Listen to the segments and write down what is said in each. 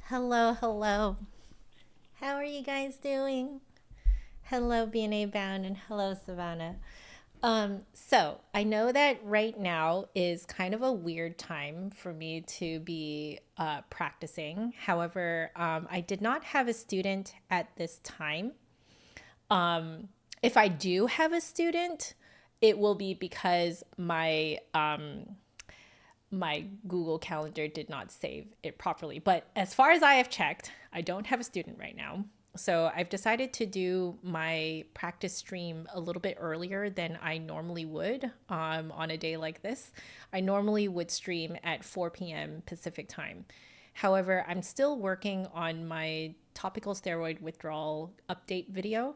Hello, hello. How are you guys doing? Hello, BNA Bound, and hello, Savannah. So I know that right now is kind of a weird time for me to be practicing. However, I did not have a student at this time. If I do have a student, it will be because my Google Calendar did not save it properly. But as far as I have checked, I don't have a student right now. So I've decided to do my practice stream a little bit earlier than I normally would on a day like this. I normally would stream at 4 p.m. Pacific time. However, I'm still working on my topical steroid withdrawal update video,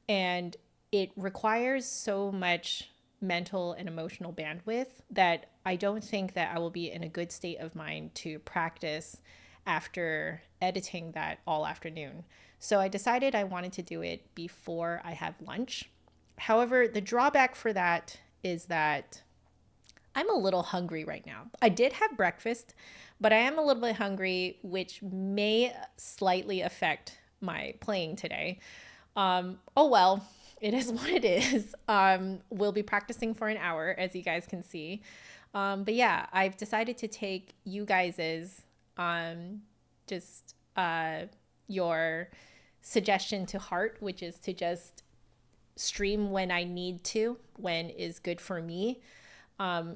and it requires so much mental and emotional bandwidth that I don't think that I will be in a good state of mind to practice after editing that all afternoon. So I decided I wanted to do it before I have lunch. However, the drawback for that is that I'm a little hungry right now. I did have breakfast, but I am a little bit hungry, which may slightly affect my playing today. Oh well, it is what it is. We'll be practicing for an hour, as you guys can see. But yeah, I've decided to take you guys's just your suggestion to heart, which is to just stream when I need to, when is good for me,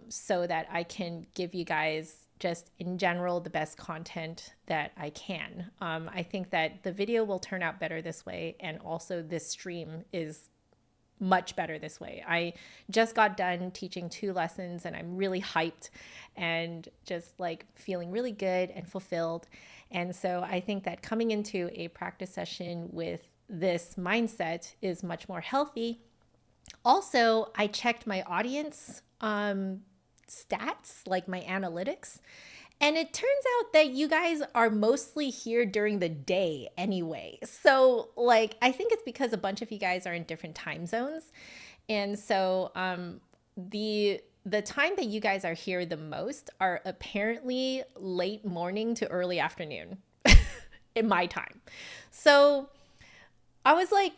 so that I can give you guys just in general the best content that I can. I think that the video will turn out better this way, and also this stream is much better this way. I just got done teaching 2 lessons and I'm really hyped and just like feeling really good and fulfilled. And so I think that coming into a practice session with this mindset is much more healthy. Also, I checked my audience stats, like my analytics, and it turns out that you guys are mostly here during the day anyway. So, like, I think it's because a bunch of you guys are in different time zones. And so, the time that you guys are here the most are apparently late morning to early afternoon in my time. So, I was like,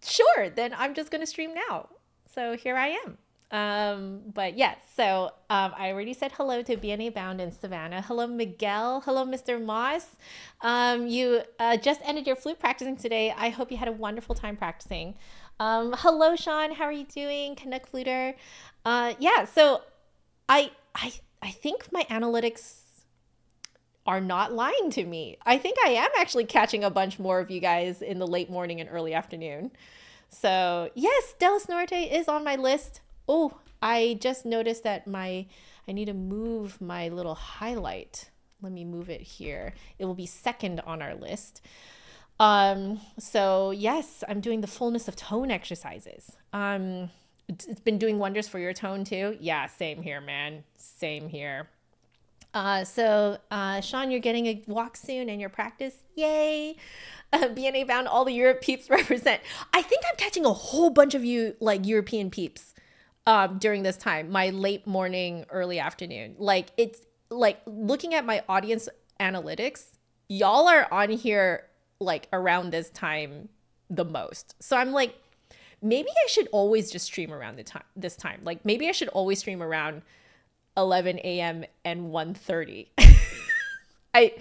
sure, then I'm just going to stream now. So, here I am. But yes, so I already said hello to BNA Bound in Savannah. Hello, Miguel. Hello, Mr. Moss. You just ended your flute practicing today. I hope you had a wonderful time practicing. Hello, Sean. How are you doing? Canuck Fluter. Yeah, so I think my analytics are not lying to me. I think I am actually catching a bunch more of you guys in the late morning and early afternoon. So yes, Dallas Norte is on my list. Oh, I just noticed that I need to move my little highlight. Let me move it here. It will be second on our list. So yes, I'm doing the fullness of tone exercises. It's been doing wonders for your tone too. Yeah, same here, man. Same here. Sean, you're getting a walk soon in your practice. Yay. BNA Bound, all the Europe peeps represent. I think I'm catching a whole bunch of you like European peeps during this time, my late morning, early afternoon. Like, it's like looking at my audience analytics, y'all are on here like around this time the most. So I'm like, maybe I should always just stream around this time. Like, maybe I should always stream around 11 a.m. and 1:30. I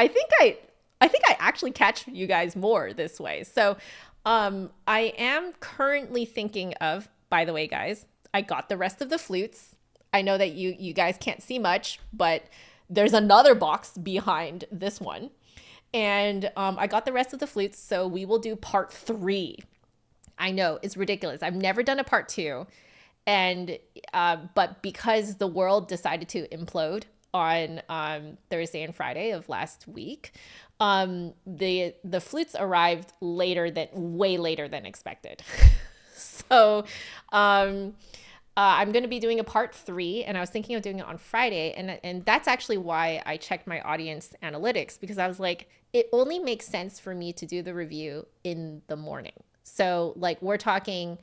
think I actually catch you guys more this way. So I am currently thinking of, by the way, guys, I got the rest of the flutes. I know that you guys can't see much, but there's another box behind this one. And I got the rest of the flutes, so we will do part 3. I know, it's ridiculous. I've never done a part 2. And but because the world decided to implode on Thursday and Friday of last week, the flutes arrived way later than expected. So I'm going to be doing a part 3, and I was thinking of doing it on Friday, and that's actually why I checked my audience analytics, because I was like, it only makes sense for me to do the review in the morning. So like, we're talking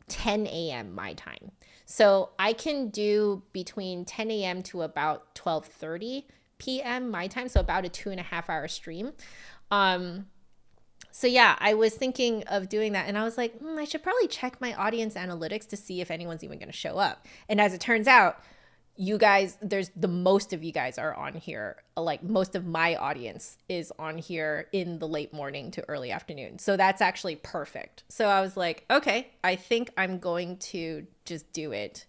10 a.m. my time. So I can do between 10 a.m. to about 12:30 p.m. my time, so about a 2.5-hour stream. So yeah, I was thinking of doing that, and I was like, I should probably check my audience analytics to see if anyone's even going to show up. And as it turns out, you guys, there's the most of you guys are on here. Like most of my audience is on here in the late morning to early afternoon. So that's actually perfect. So I was like, okay, I think I'm going to just do it,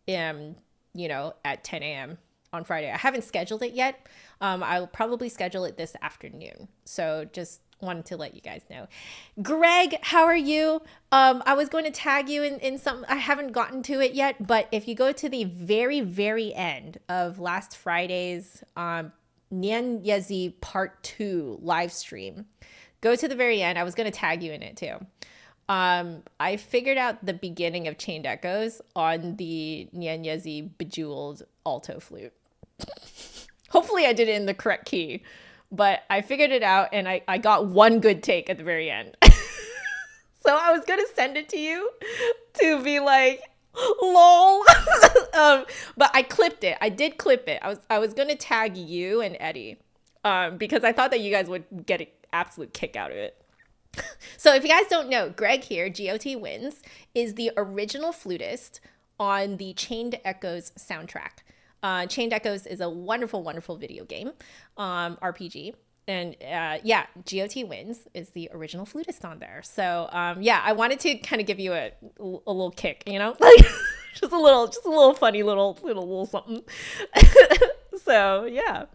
at 10 a.m. on Friday. I haven't scheduled it yet. I'll probably schedule it this afternoon. So just wanted to let you guys know. Greg, how are you? I was going to tag you in some, I haven't gotten to it yet, but if you go to the very, very end of last Friday's Nyan Yezi Part 2 live stream, go to the very end. I was going to tag you in it too. I figured out the beginning of Chained Echoes on the Nyan Yezi Bejeweled alto flute. Hopefully I did it in the correct key. But I figured it out, and I got one good take at the very end. So I was going to send it to you to be like, lol. But I clipped it. I did clip it. I was going to tag you and Eddie because I thought that you guys would get an absolute kick out of it. So if you guys don't know, Greg here, GOT Wins, is the original flutist on the Chained Echoes soundtrack. Chained Echoes is a wonderful, wonderful video game, RPG. And GOT Wins is the original flutist on there. So I wanted to kind of give you a little kick, like just a little funny little something. So yeah.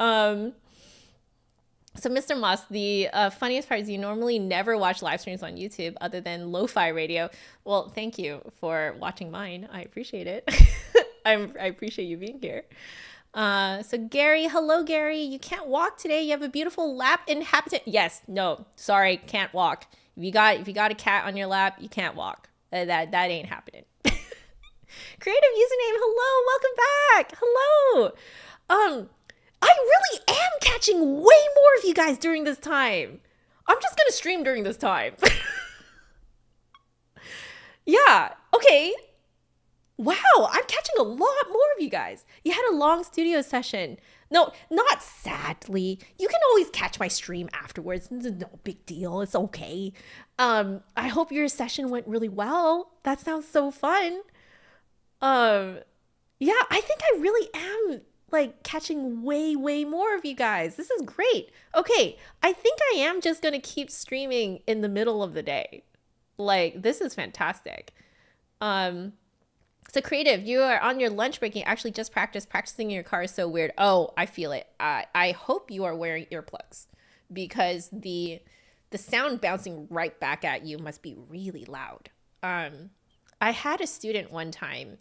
So Mr. Moss, the funniest part is you normally never watch live streams on YouTube other than lo-fi radio. Well, thank you for watching mine. I appreciate it. I appreciate you being here. So Gary, hello Gary. You can't walk today. You have a beautiful lap inhabitant. Yes, no, sorry, can't walk. If you got a cat on your lap, you can't walk. That ain't happening. Creative username, hello, welcome back. Hello. I really am catching way more of you guys during this time. I'm just gonna stream during this time. Yeah, okay. Wow, I'm catching a lot more of you guys. You had a long studio session. No, not sadly. You can always catch my stream afterwards. It's no big deal. It's okay. I hope your session went really well. That sounds so fun. Yeah, I think I really am like catching way more of you guys. This is great. Okay, I think I am just gonna keep streaming in the middle of the day. Like, this is fantastic. So Creative, you are on your lunch break. You actually just practicing in your car is so weird. Oh, I feel it. I hope you are wearing earplugs because the sound bouncing right back at you must be really loud. I had a student one time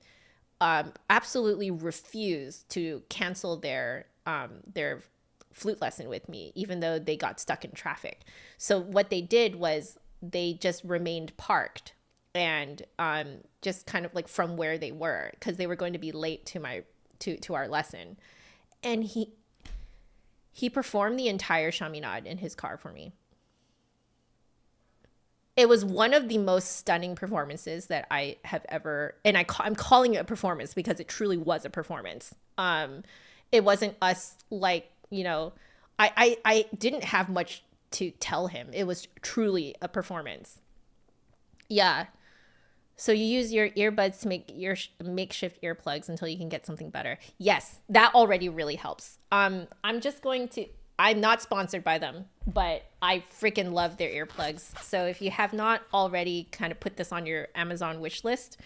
absolutely refuse to cancel their flute lesson with me, even though they got stuck in traffic. So what they did was they just remained parked and just kind of like from where they were because they were going to be late to our lesson. And he performed the entire chaminade in his car for me. It was one of the most stunning performances that I have ever, and I'm calling it a performance because it truly was a performance. It wasn't us like, I didn't have much to tell him. It was truly a performance. Yeah. So you use your earbuds to make your makeshift earplugs until you can get something better. Yes, that already really helps. I'm not sponsored by them, but I freaking love their earplugs. So if you have not already kind of put this on your Amazon wish list,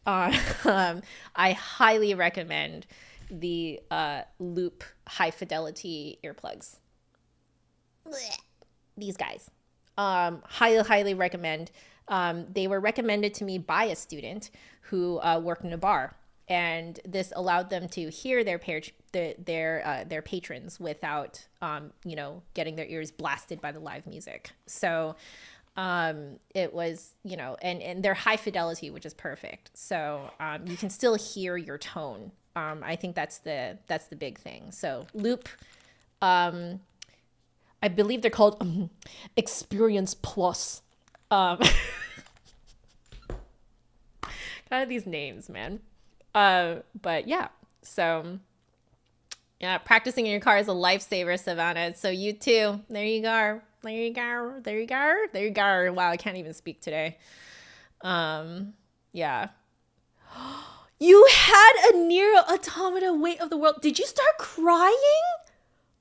I highly recommend the Loop high fidelity earplugs. These guys. Highly recommend. They were recommended to me by a student who worked in a bar, and this allowed them to hear their patrons without getting their ears blasted by the live music. So it was, and they're high fidelity, which is perfect. So you can still hear your tone. I think that's the big thing. So Loop, I believe they're called Experience Plus. Kind of these names, man. But yeah, so Yeah, practicing in your car is a lifesaver, Savannah. So you too. There you go. There you go. There you go. There you go. Wow, I can't even speak today. Yeah. You had a near automata weight of the world. Did you start crying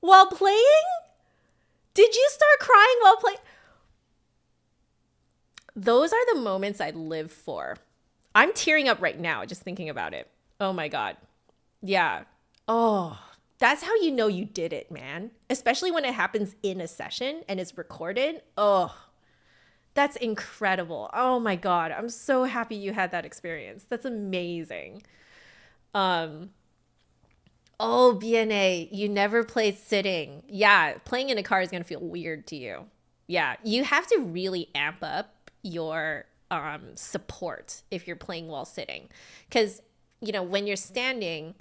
while playing? Did you start crying while playing? Those are the moments I live for. I'm tearing up right now just thinking about it. Oh my God. Yeah. Oh, that's how you know you did it, man. Especially when it happens in a session and it's recorded. Oh, that's incredible. Oh my God. I'm so happy you had that experience. That's amazing. Oh, BNA, you never played sitting. Yeah, playing in a car is going to feel weird to you. Yeah, you have to really amp up your support if you're playing while sitting. Because, you know, when you're standing,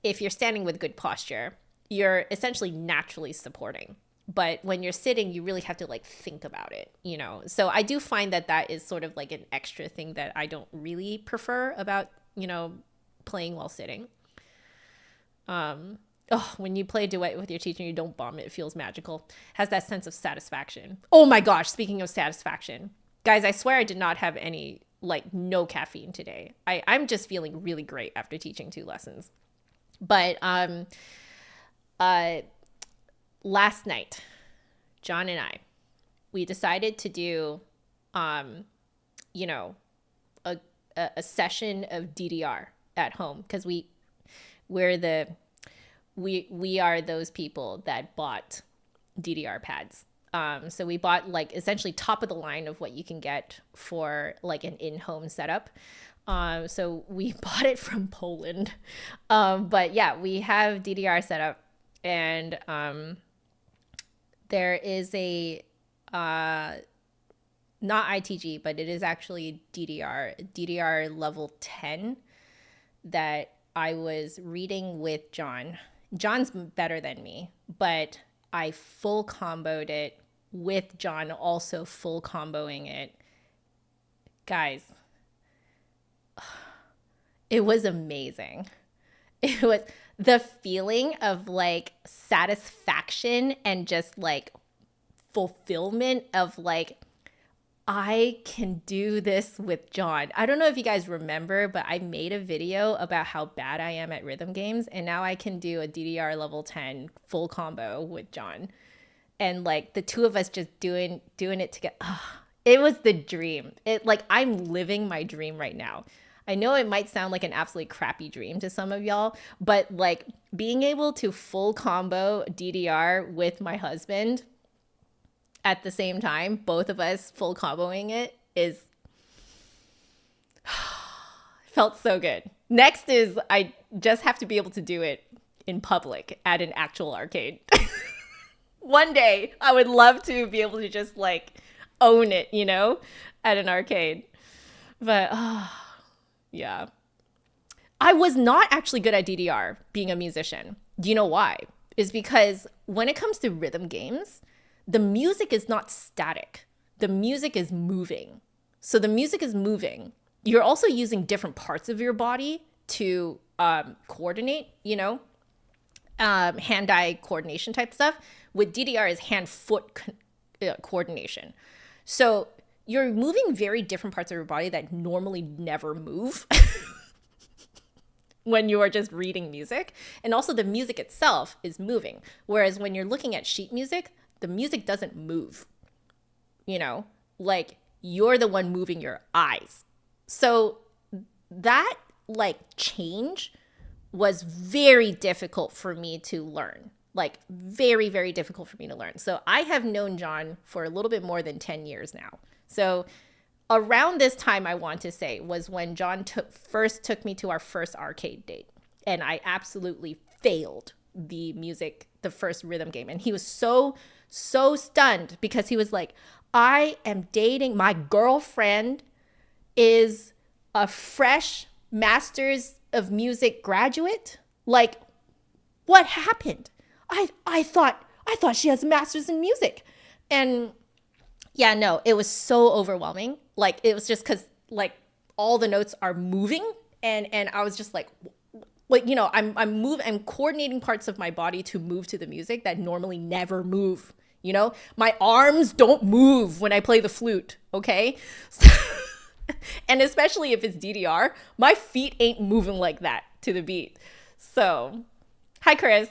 if you're standing with good posture, you're essentially naturally supporting. But when you're sitting, you really have to like think about it, you know? So I do find that that is sort of like an extra thing that I don't really prefer about, you know, playing while sitting. When you play a duet with your teacher and you don't bomb it, it feels magical. Has that sense of satisfaction. Oh my gosh, speaking of satisfaction. Guys, I swear I did not have any, like, no caffeine today. I'm just feeling really great after teaching 2 lessons. But last night, John and I, we decided to do, you know, a session of DDR at home because we are those people that bought DDR pads. So we bought like essentially top of the line of what you can get for like an in-home setup. So we bought it from Poland. But yeah, we have DDR set up, and there is a not ITG, but it is actually DDR level 10 that I was reading with John. John's better than me, but I full comboed it with John also full comboing it. Guys, it was amazing. It was the feeling of like satisfaction and just like fulfillment of like, I can do this with John. I don't know if you guys remember, but I made a video about how bad I am at rhythm games, and now I can do a DDR level 10 full combo with John. And like the two of us just doing it together. It was the dream. I'm living my dream right now. I know it might sound like an absolutely crappy dream to some of y'all, but like being able to full combo DDR with my husband at the same time, both of us full comboing it, felt so good. Next is I just have to be able to do it in public at an actual arcade. One day I would love to be able to just like own it, you know, at an arcade. But yeah. I was not actually good at DDR being a musician. Do you know why? Is because when it comes to rhythm games, the music is not static. The music is moving. So the music is moving. You're also using different parts of your body to coordinate, you know, hand-eye coordination type stuff. With DDR is hand-foot coordination. So you're moving very different parts of your body that normally never move when you are just reading music. And also the music itself is moving. Whereas when you're looking at sheet music, the music doesn't move, you know, like you're the one moving your eyes. So that like change was very difficult for me to learn, like very, very difficult for me to learn. So I have known John for a little bit more than 10 years now. So around this time, I want to say, was when John first took me to our first arcade date. And I absolutely failed the first rhythm game. And he was so stunned because he was like, I am dating, my girlfriend is a fresh Masters of Music graduate. Like, what happened? I thought she has a Masters in Music. And yeah, no, it was so overwhelming. Like, it was just because like all the notes are moving, and I was just like, Like, I'm coordinating parts of my body to move to the music that normally never move. My arms don't move when I play the flute, okay? And especially if it's DDR, my feet ain't moving like that to the beat. So, hi, Chris.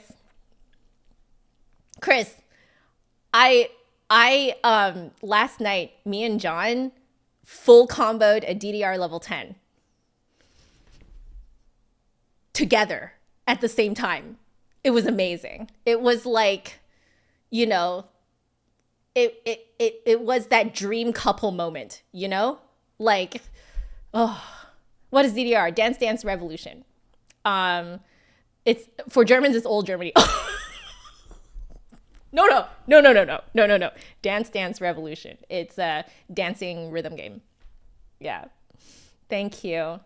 Chris, I last night, me and John full comboed a DDR level 10 together at the same time. It was amazing. It was like, it was that dream couple moment, like, oh, what is DDR? Dance Dance Revolution. It's for Germans, it's old Germany. No. Dance Dance Revolution. It's a dancing rhythm game. Yeah. Thank you.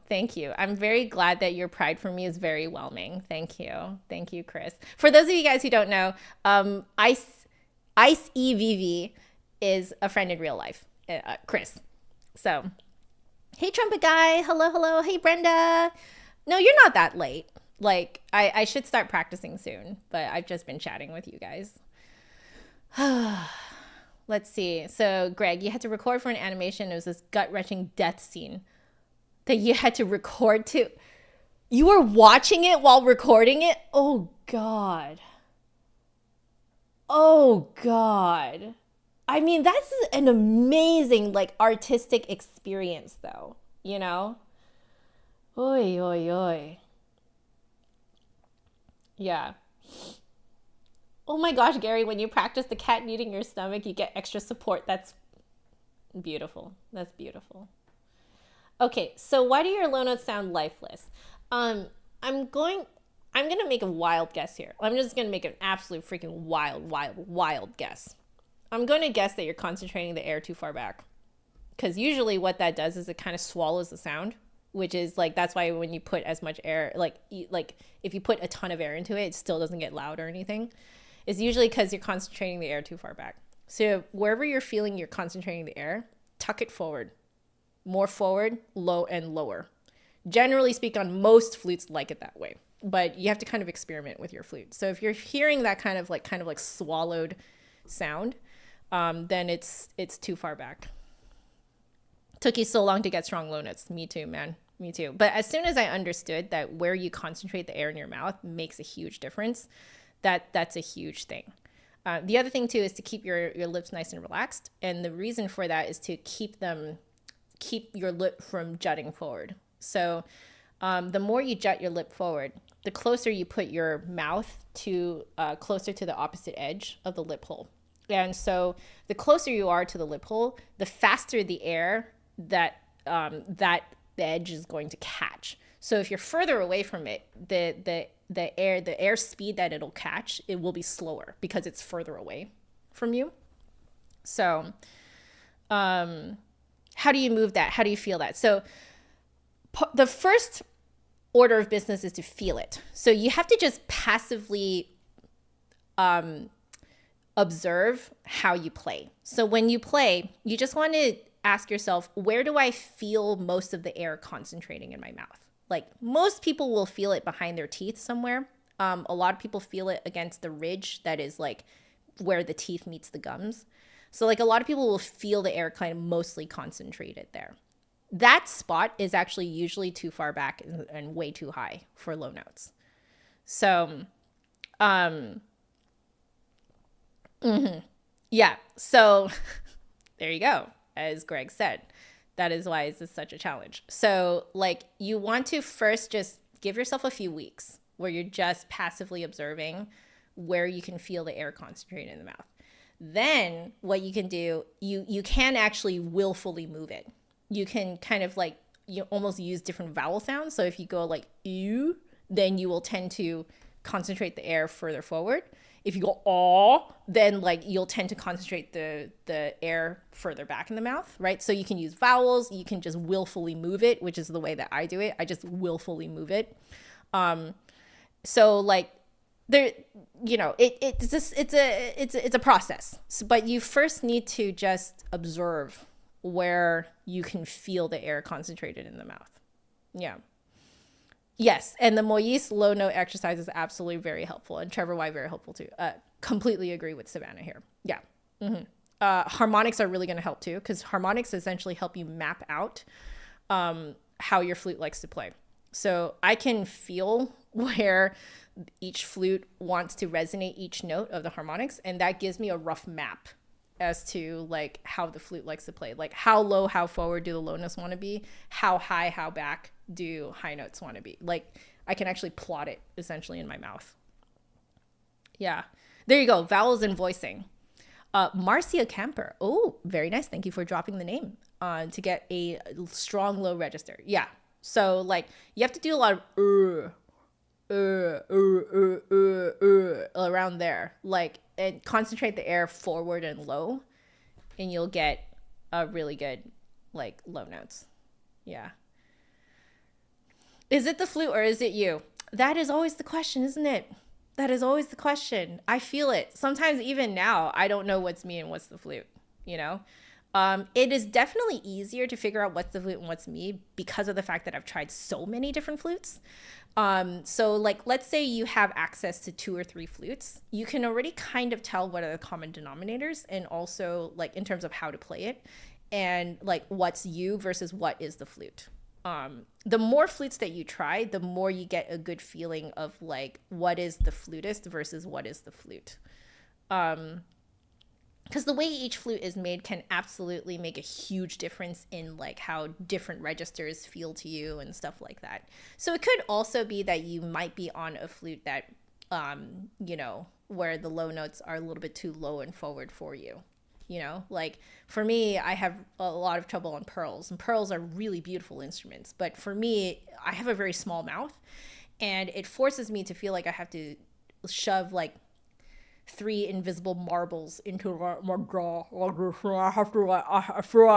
I'm very glad that your pride for me is very whelming. Thank you, Chris. For those of you guys who don't know, Ice EVV is a friend in real life, Chris. So, hey, trumpet guy. Hello. Hey, Brenda. No, you're not that late. Like, I should start practicing soon, but I've just been chatting with you guys. Let's see. So, Greg, you had to record for an animation. It was this gut-wrenching death scene that you had to record to. You were watching it while recording it? Oh, God. I mean, that's an amazing, like, artistic experience, though, Oy. Yeah. Oh my gosh, Gary, when you practice the cat kneading your stomach, you get extra support. That's beautiful. Okay, so why do your low notes sound lifeless? I'm going to make a wild guess here. I'm just going to make an absolute freaking wild guess. I'm going to guess that you're concentrating the air too far back. Because usually what that does is it kind of swallows the sound, which is like, that's why when you put as much air, like if you put a ton of air into it, it still doesn't get loud or anything. It's usually because you're concentrating the air too far back. So wherever you're feeling you're concentrating the air, tuck it forward. More forward, low and lower. Generally speaking, most flutes like it that way, but you have to kind of experiment with your flute. So if you're hearing that kind of like swallowed sound, then it's too far back. Took you so long to get strong low notes. Me too, man. Me too. But as soon as I understood that where you concentrate the air in your mouth makes a huge difference, that's a huge thing. The other thing too is to keep your lips nice and relaxed. And the reason for that is to keep your lip from jutting forward. So the more you jut your lip forward, the closer you put your mouth to closer to the opposite edge of the lip hole. And so the closer you are to the lip hole, the faster the air that the edge is going to catch. So if you're further away from it, the air speed that it'll catch, it will be slower because it's further away from you. So how do you move that? How do you feel that? So the first order of business is to feel it. So you have to just passively observe how you play. So when you play, you just want to ask yourself, where do I feel most of the air concentrating in my mouth? Like most people will feel it behind their teeth somewhere. A lot of people feel it against the ridge that is like where the teeth meets the gums. So like a lot of people will feel the air kind of mostly concentrated there. That spot is actually usually too far back and way too high for low notes. So, yeah. So there you go. As Greg said, that is why this is such a challenge. So like you want to first just give yourself a few weeks where you're just passively observing where you can feel the air concentrated in the mouth. Then what you can do, you can actually willfully move it. You can kind of like, you almost use different vowel sounds. So if you go like ew, then you will tend to concentrate the air further forward. If you go aw, then like you'll tend to concentrate the air further back in the mouth, right? So you can use vowels, you can just willfully move it, which is the way that I do it. I just willfully move it. So like there, you know, it's a process. So, but you first need to just observe where you can feel the air concentrated in the mouth. Yeah. Yes, and the Moyse low note exercise is absolutely very helpful, and Trevor Y very helpful too. Completely agree with Savannah here. Yeah. Harmonics are really going to help too, because harmonics essentially help you map out how your flute likes to play. So I can feel where each flute wants to resonate each note of the harmonics, and that gives me a rough map as to like how the flute likes to play. Like how low, how forward do the low notes want to be? How high, how back do high notes want to be? Like I can actually plot it essentially in my mouth. Yeah. There you go. Vowels and voicing. Marcia Camper. Oh, very nice. Thank you for dropping the name to get a strong low register. Yeah. So like you have to do a lot of around there, like, and concentrate the air forward and low, and you'll get a really good like low notes. Yeah. Is it the flute or is it you? That is always the question, isn't it? That is always the question. I feel it. Sometimes even now, I don't know what's me and what's the flute, you know? It is definitely easier to figure out what's the flute and what's me because of the fact that I've tried so many different flutes. So like, let's say you have access to 2 or 3 flutes, you can already kind of tell what are the common denominators, and also like in terms of how to play it, and like what's you versus what is the flute. The more flutes that you try, the more you get a good feeling of like what is the flutist versus what is the flute. Because the way each flute is made can absolutely make a huge difference in like how different registers feel to you and stuff like that. So it could also be that you might be on a flute that, you know, where the low notes are a little bit too low and forward for you. You know, like for me, I have a lot of trouble on pearls, and pearls are really beautiful instruments. But for me, I have a very small mouth, and it forces me to feel like I have to shove like 3 invisible marbles into my jaw like this. I feel like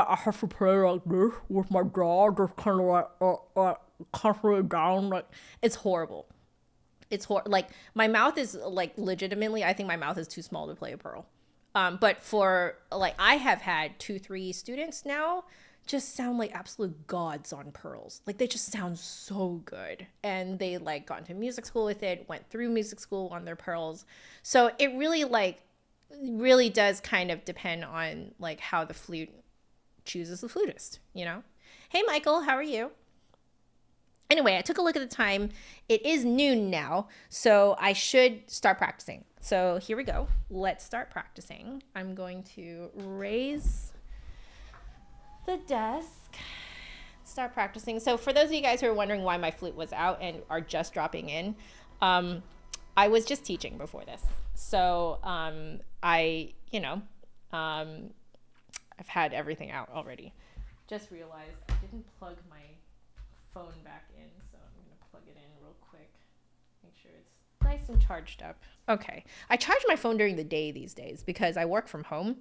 I have to play like this with my jaw just kind of like constantly down. Like it's horrible. It's like my mouth is like legitimately, I think my mouth is too small to play a pearl. But for like, I have had 2-3 students now just sound like absolute gods on pearls. Like they just sound so good, and they like got into music school with it, went through music school on their pearls. So it really does kind of depend on like how the flute chooses the flutist, you know? Hey, Michael, how are you? Anyway, I took a look at the time. It is noon now, so I should start practicing. So here we go. Let's start practicing. I'm going to raise the desk, start practicing. So for those of you guys who are wondering why my flute was out and are just dropping in, I was just teaching before this. So I've had everything out already. Just realized I didn't plug my phone back in, so I'm going to plug it in real quick. Make sure it's nice and charged up. Okay. I charge my phone during the day these days because I work from home.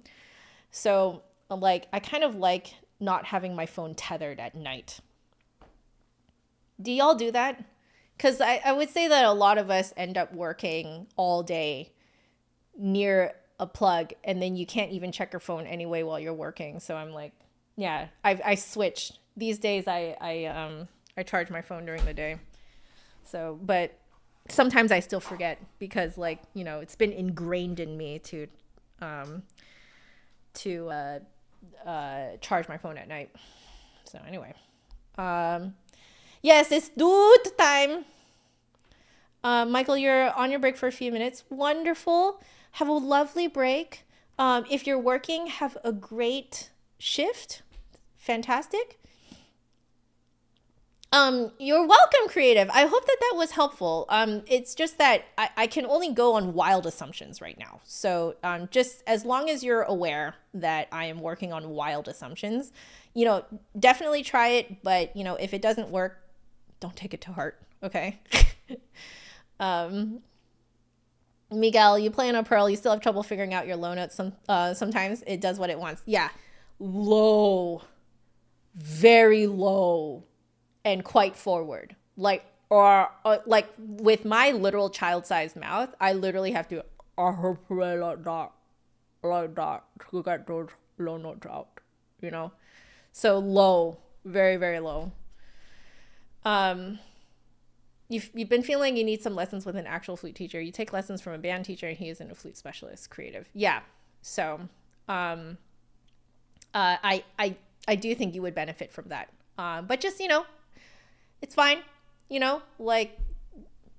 So like I kind of like not having my phone tethered at night. Do y'all do that? Because I would say that a lot of us end up working all day near a plug, and then you can't even check your phone anyway while you're working. So I'm like, yeah, I switched. These days I charge my phone during the day. So, but sometimes I still forget because, like, you know, it's been ingrained in me to charge my phone at night. So anyway, yes, it's dude time. Michael, you're on your break for a few minutes. Wonderful. Have a lovely break. If you're working, have a great shift. Fantastic. You're welcome, Creative. I hope that was helpful. It's just that I can only go on wild assumptions right now. So just as long as you're aware that I am working on wild assumptions, you know, definitely try it. But, you know, if it doesn't work, don't take it to heart. Okay. Miguel, you play on a pearl, you still have trouble figuring out your low notes. Sometimes it does what it wants. Yeah. Low, very low, and quite forward. Like, or like with my literal child-sized mouth, I literally have to play like that to get those low notes out, you know? So low, very, very low. you've been feeling you need some lessons with an actual flute teacher. You take lessons from a band teacher, and he isn't a flute specialist, creative. Yeah. So, I do think you would benefit from that. But just, it's fine. Like,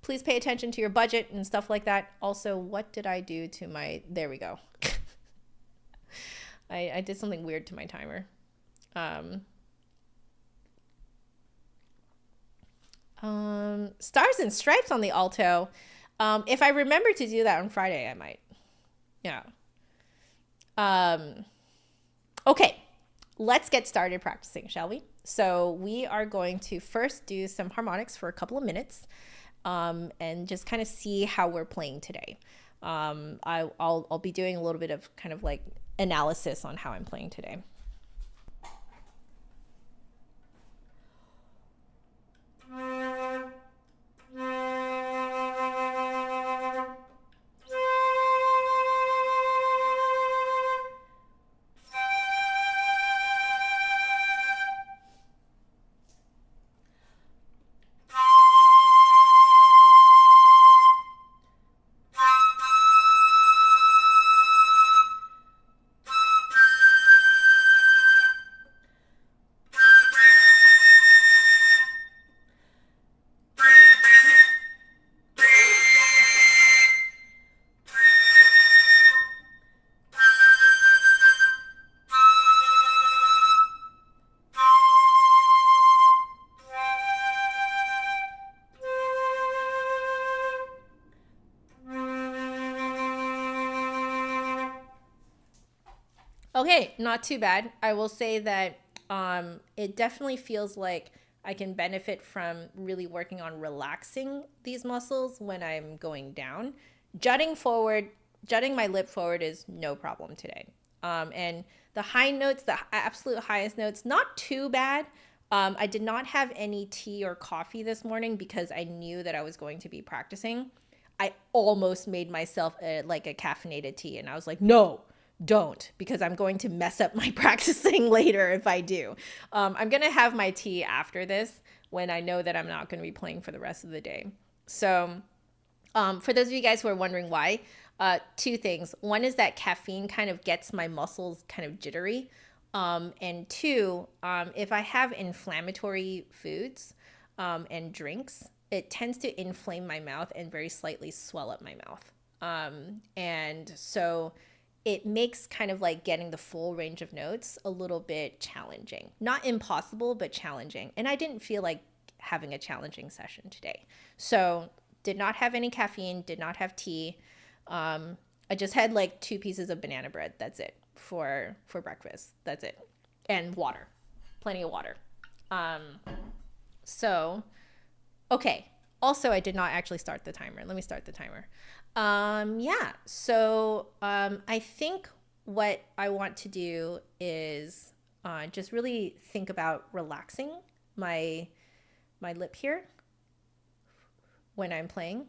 please pay attention to your budget and stuff like that. Also, what did I do to my, there we go. I did something weird to my timer. Stars and stripes on the alto. If I remember to do that on Friday, I might. Yeah. Okay, let's get started practicing, shall we? So we are going to first do some harmonics for a couple of minutes, and just kind of see how we're playing today. I'll be doing a little bit of kind of like analysis on how I'm playing today. Okay, not too bad. I will say that it definitely feels like I can benefit from really working on relaxing these muscles when I'm going down. Jutting my lip forward is no problem today. And the high notes, the absolute highest notes, not too bad. I did not have any tea or coffee this morning because I knew that I was going to be practicing. I almost made myself like a caffeinated tea, and I was like, no, don't, because I'm going to mess up my practicing later if I do. I'm going to have my tea after this when I know that I'm not going to be playing for the rest of the day. So for those of you guys who are wondering why, two things. One is that caffeine kind of gets my muscles kind of jittery. And two, if I have inflammatory foods and drinks, it tends to inflame my mouth and very slightly swell up my mouth. And so it makes kind of like getting the full range of notes a little bit challenging. Not impossible, but challenging. And I didn't feel like having a challenging session today. So did not have any caffeine, did not have tea. I just had like 2 pieces of banana bread. That's it for breakfast. That's it. And water. Plenty of water. So, okay. Also, I did not actually start the timer. Let me start the timer. Yeah, so I think what I want to do is just really think about relaxing my lip here when I'm playing,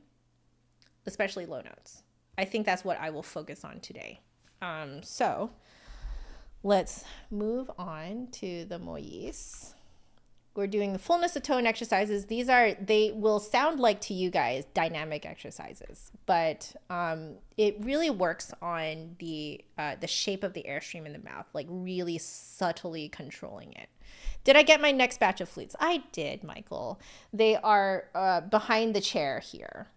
especially low notes. I think that's what I will focus on today. So let's move on to the Moyse. We're doing the fullness of tone exercises. They will sound like to you guys dynamic exercises, but it really works on the shape of the airstream in the mouth, like really subtly controlling it. Did I get my next batch of flutes? I did, Michael. They are behind the chair here.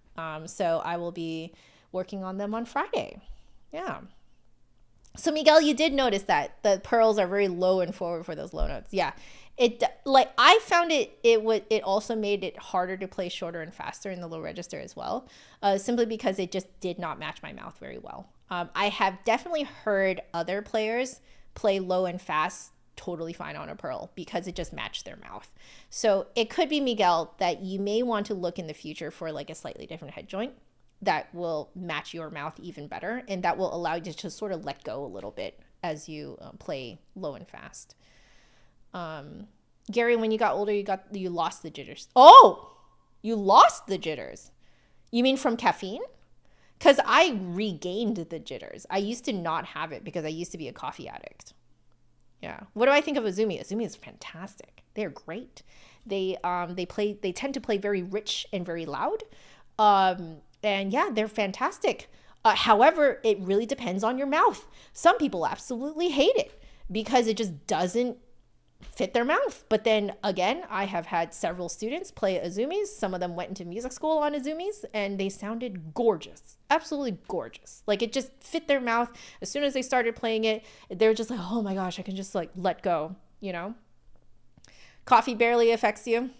So I will be working on them on Friday. Yeah. So Miguel, you did notice that the pearls are very low and forward for those low notes. Yeah. I found it also made it harder to play shorter and faster in the low register as well, simply because it just did not match my mouth very well. I have definitely heard other players play low and fast totally fine on a pearl because it just matched their mouth. So it could be, Miguel, that you may want to look in the future for like a slightly different head joint that will match your mouth even better, and that will allow you to sort of let go a little bit as you play low and fast. Gary, when you got older, you lost the jitters. Oh, you lost the jitters. You mean from caffeine? Because I regained the jitters. I used to not have it because I used to be a coffee addict. Yeah. What do I think of Azumi? Azumi is fantastic. They're great. They tend to play very rich and very loud. And yeah, they're fantastic. However, it really depends on your mouth. Some people absolutely hate it because it just doesn't fit their mouth. But then again, I have had several students play Azumis. Some of them went into music school on Azumis and they sounded gorgeous. Absolutely gorgeous. Like it just fit their mouth. As soon as they started playing it, they were just like, oh my gosh, I can just like let go, you know? Coffee barely affects you.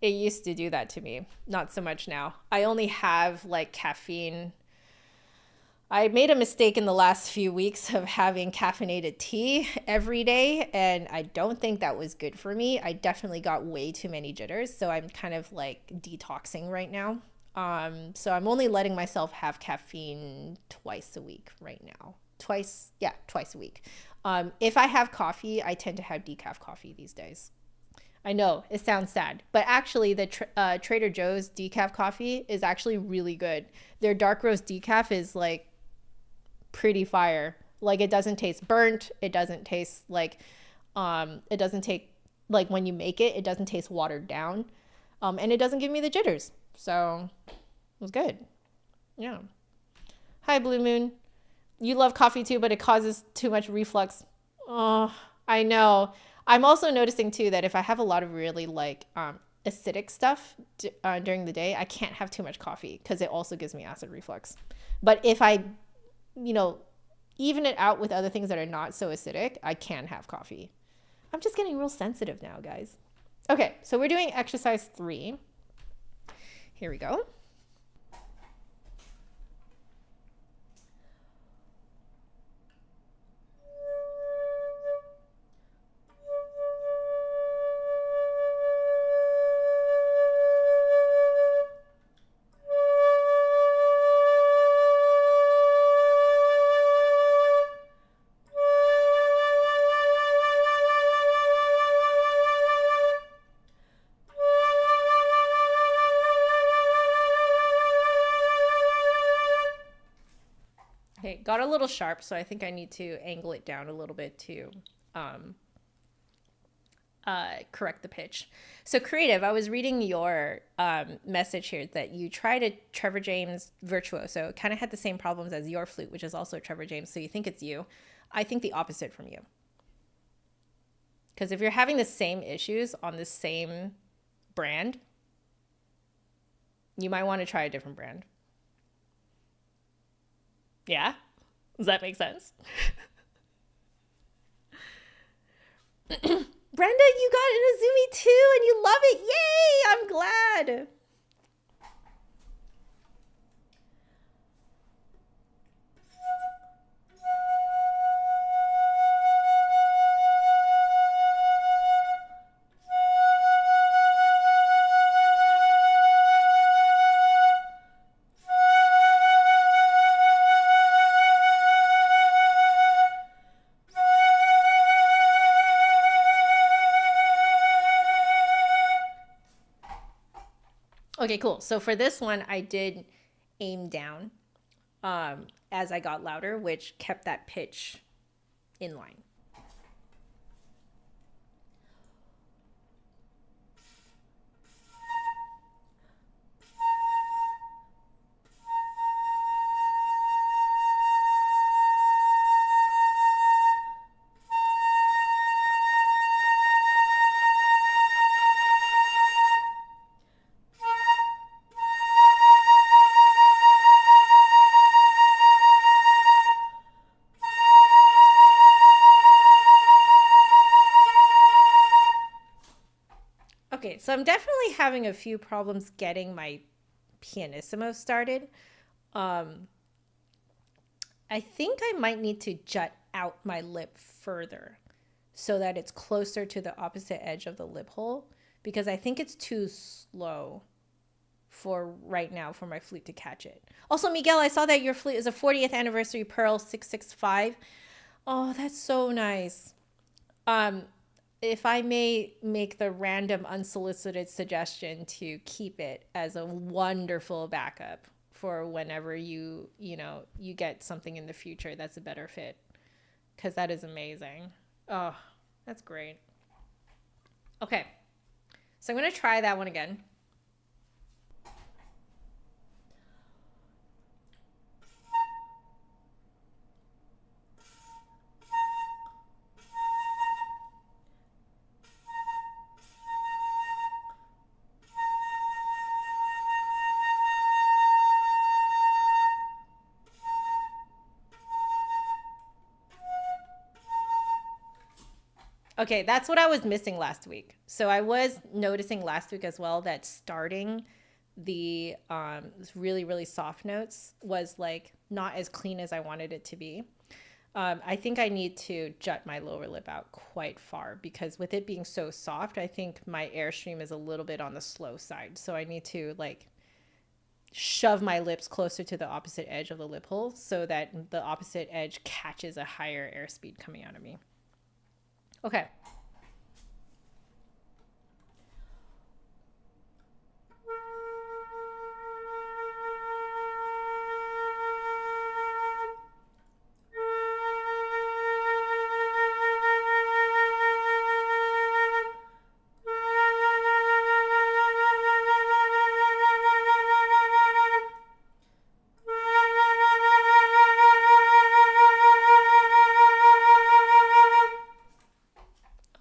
It used to do that to me. Not so much now. I only have like caffeine. I made a mistake in the last few weeks of having caffeinated tea every day, and I don't think that was good for me. I definitely got way too many jitters, so I'm kind of like detoxing right now. So I'm only letting myself have caffeine twice a week right now. Twice a week. If I have coffee, I tend to have decaf coffee these days. I know it sounds sad, but actually the Trader Joe's decaf coffee is actually really good. Their dark roast decaf is like pretty fire. Like it doesn't taste burnt. It doesn't taste like, it doesn't take like when you make it, it doesn't taste watered down. And it doesn't give me the jitters. So it was good. Yeah. Hi, Blue Moon. You love coffee too, but it causes too much reflux. Oh, I know. I'm also noticing too that if I have a lot of really like acidic stuff during the day, I can't have too much coffee because it also gives me acid reflux. But if I, you know, even it out with other things that are not so acidic, I can have coffee. I'm just getting real sensitive now, guys. Okay, so we're doing exercise 3. Here we go. Okay, got a little sharp, so I think I need to angle it down a little bit to correct the pitch. So Creative, I was reading your message here that you tried a Trevor James Virtuoso, kind of had the same problems as your flute, which is also Trevor James, so you think it's you. I think the opposite from you. Because if you're having the same issues on the same brand, you might want to try a different brand. Yeah? Does that make sense? Brenda, you got an Azumi too and you love it. Yay! I'm glad. Okay, cool. So for this one, I did aim down as I got louder, which kept that pitch in line. Okay, so I'm definitely having a few problems getting my pianissimo started. I think I might need to jut out my lip further so that it's closer to the opposite edge of the lip hole, because I think it's too slow for right now for my flute to catch it. Also, Miguel, I saw that your flute is a 40th anniversary Pearl 665. Oh, that's so nice. If I may make the random unsolicited suggestion to keep it as a wonderful backup for whenever you get something in the future that's a better fit, because that is amazing. Oh, that's great. Okay, so I'm gonna try that one again. Okay, that's what I was missing last week. So I was noticing last week as well that starting the really, really soft notes was like not as clean as I wanted it to be. I think I need to jut my lower lip out quite far because with it being so soft, I think my airstream is a little bit on the slow side. So I need to like shove my lips closer to the opposite edge of the lip hole so that the opposite edge catches a higher airspeed coming out of me. Okay.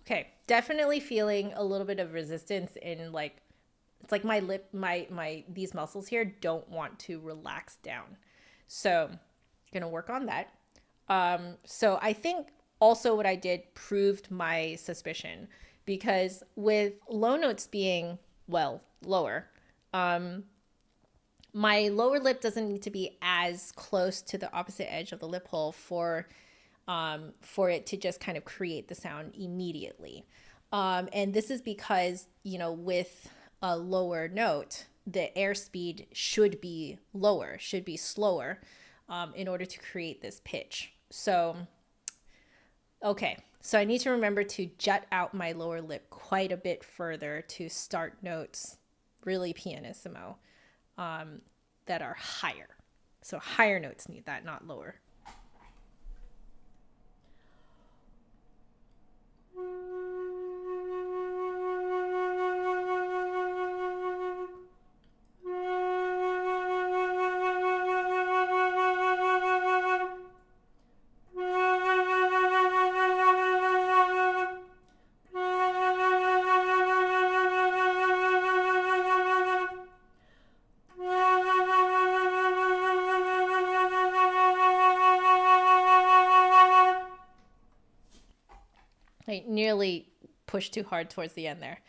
Okay, definitely feeling a little bit of resistance in like it's like my lip my these muscles here don't want to relax down. So, gonna work on that. So I think also what I did proved my suspicion because with low notes being well lower, my lower lip doesn't need to be as close to the opposite edge of the lip hole for it to just kind of create the sound immediately. And this is because, you know, with a lower note, the airspeed should be lower, should be slower in order to create this pitch. So, okay, so I need to remember to jut out my lower lip quite a bit further to start notes really pianissimo that are higher. So higher notes need that, not lower. I nearly pushed too hard towards the end there.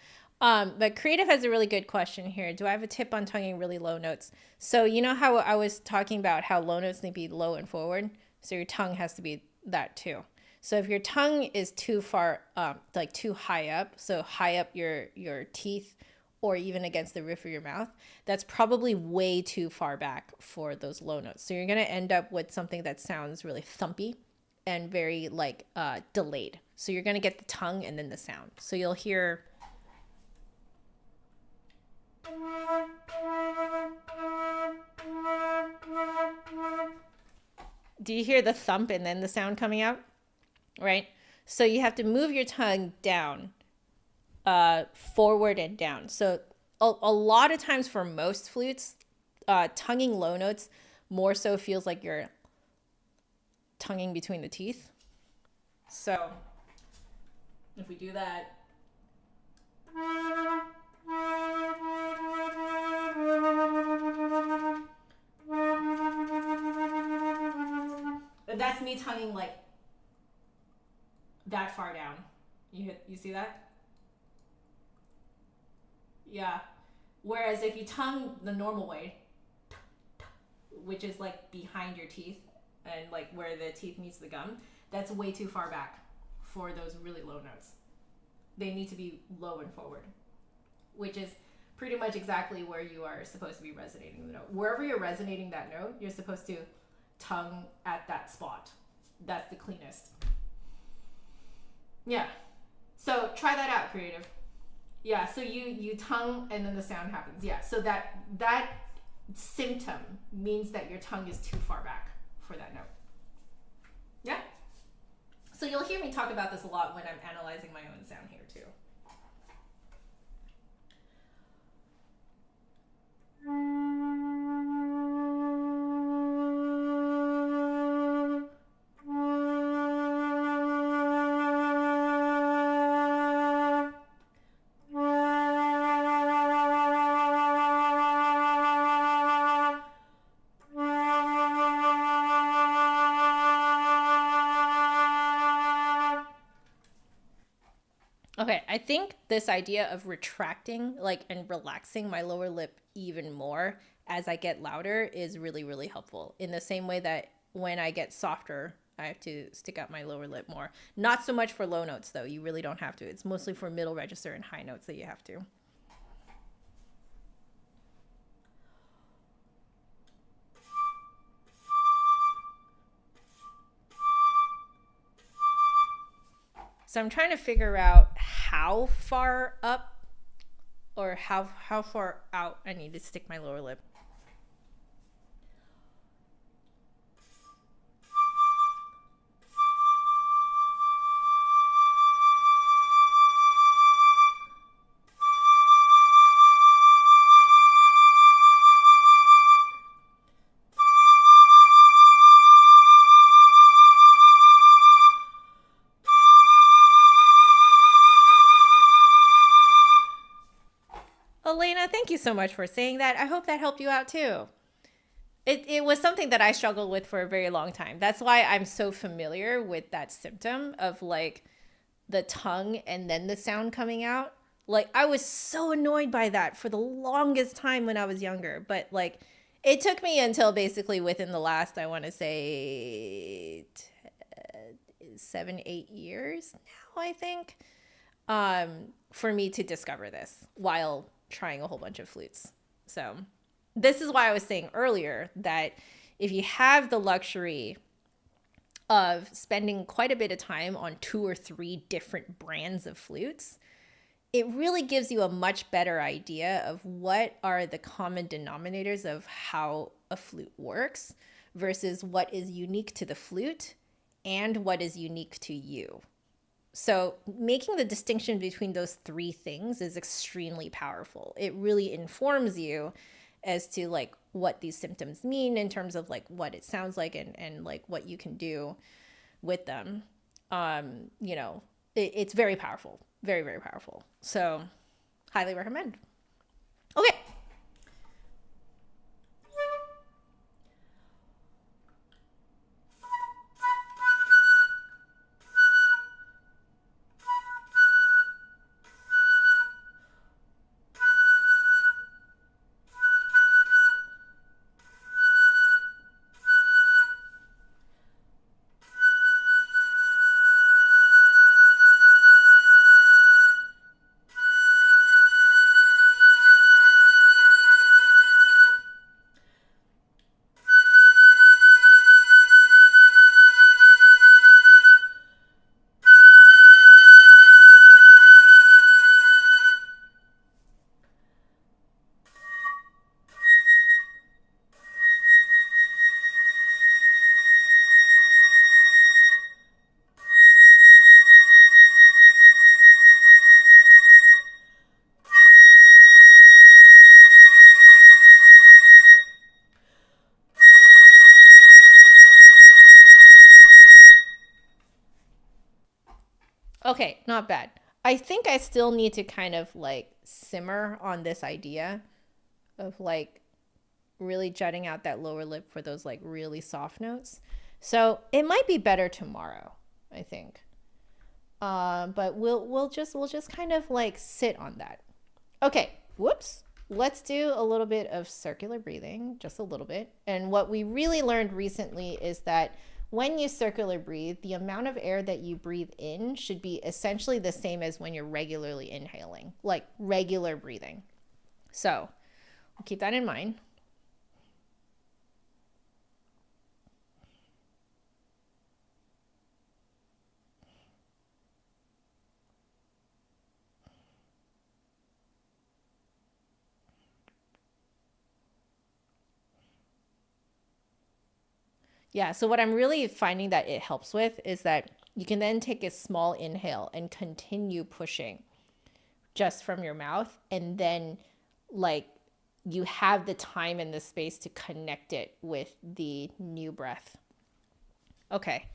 But Creative has a really good question here. Do I have a tip on tonguing really low notes? So you know how I was talking about how low notes need to be low and forward? So your tongue has to be that too. So if your tongue is too far, like too high up, so high up your teeth or even against the roof of your mouth, that's probably way too far back for those low notes. So you're going to end up with something that sounds really thumpy and very like delayed. So you're going to get the tongue and then the sound. So you'll hear do you hear the thump and then the sound coming out? Right? So you have to move your tongue down, forward and down. So a lot of times for most flutes, tonguing low notes more so feels like you're tonguing between the teeth. So if we do that, that's me tonguing like that far down. You see that? Yeah. Whereas if you tongue the normal way, which is like behind your teeth and like where the teeth meets the gum, that's way too far back for those really low notes. They need to be low and forward, which is pretty much exactly where you are supposed to be resonating the note. Wherever you're resonating that note, you're supposed to tongue at that spot. That's the cleanest. Yeah. So try that out, Creative. Yeah, so you tongue and then the sound happens. Yeah, so that symptom means that your tongue is too far back for that note. Yeah? So you'll hear me talk about this a lot when I'm analyzing my own sound here too. Okay, I think this idea of retracting and relaxing my lower lip even more as I get louder is really, really helpful. In the same way that when I get softer, I have to stick out my lower lip more. Not so much for low notes though. You really don't have to. It's mostly for middle register and high notes that you have to. So I'm trying to figure out how far up or how far out I need to stick my lower lip. Elena, thank you so much for saying that. I hope that helped you out too. It was something that I struggled with for a very long time. That's why I'm so familiar with that symptom of like the tongue and then the sound coming out. Like I was so annoyed by that for the longest time when I was younger. But like it took me until basically within the last, I want to say 7-8 years now, I think, for me to discover this while trying a whole bunch of flutes. So this is why I was saying earlier that if you have the luxury of spending quite a bit of time on 2 or 3 different brands of flutes, it really gives you a much better idea of what are the common denominators of how a flute works versus what is unique to the flute and what is unique to you. So making the distinction between those 3 things is extremely powerful. It really informs you as to like what these symptoms mean in terms of like what it sounds like and like what you can do with them. You know, it's very powerful, very, very powerful. So highly recommend. Okay. Okay, not bad. I think I still need to kind of like simmer on this idea of like really jutting out that lower lip for those like really soft notes. So it might be better tomorrow, I think. But we'll just kind of like sit on that. Okay, whoops. Let's do a little bit of circular breathing, just a little bit. And what we really learned recently is that when you circular breathe, the amount of air that you breathe in should be essentially the same as when you're regularly inhaling, like regular breathing. So we'll keep that in mind. Yeah, so what I'm really finding that it helps with is that You can then take a small inhale and continue pushing just from your mouth. And then like you have the time and the space to connect it with the new breath. Okay.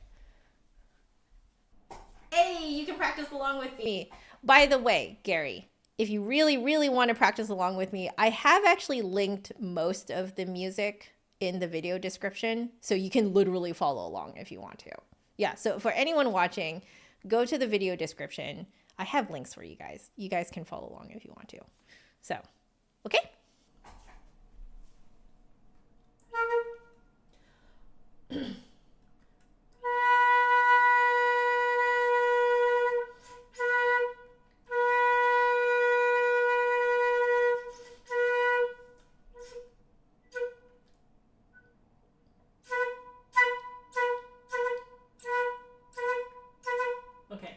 Hey, you can practice along with me. By the way, Gary, if you really, really want to practice along with me, I have actually linked most of the music in the video description, so you can literally follow along if you want to. Yeah, so for anyone watching, go to the video description. I have links for you guys. You guys can follow along if you want to. So, okay? Okay.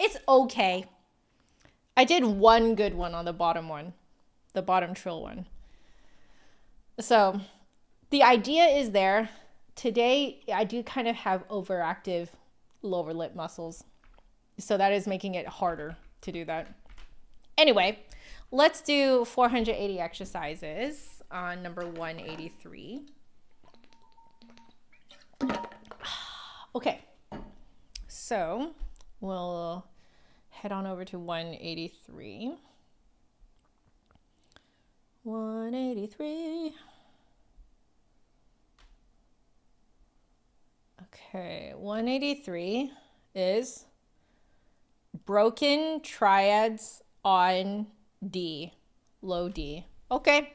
It's okay. I did one good one on the bottom trill one. So the idea is there. Today, I do kind of have overactive lower lip muscles. So that is making it harder to do that. Anyway, let's do 480 exercises on number 183. Okay, so we'll head on over to 183. 183. Okay, 183 is broken triads on D, low D. Okay.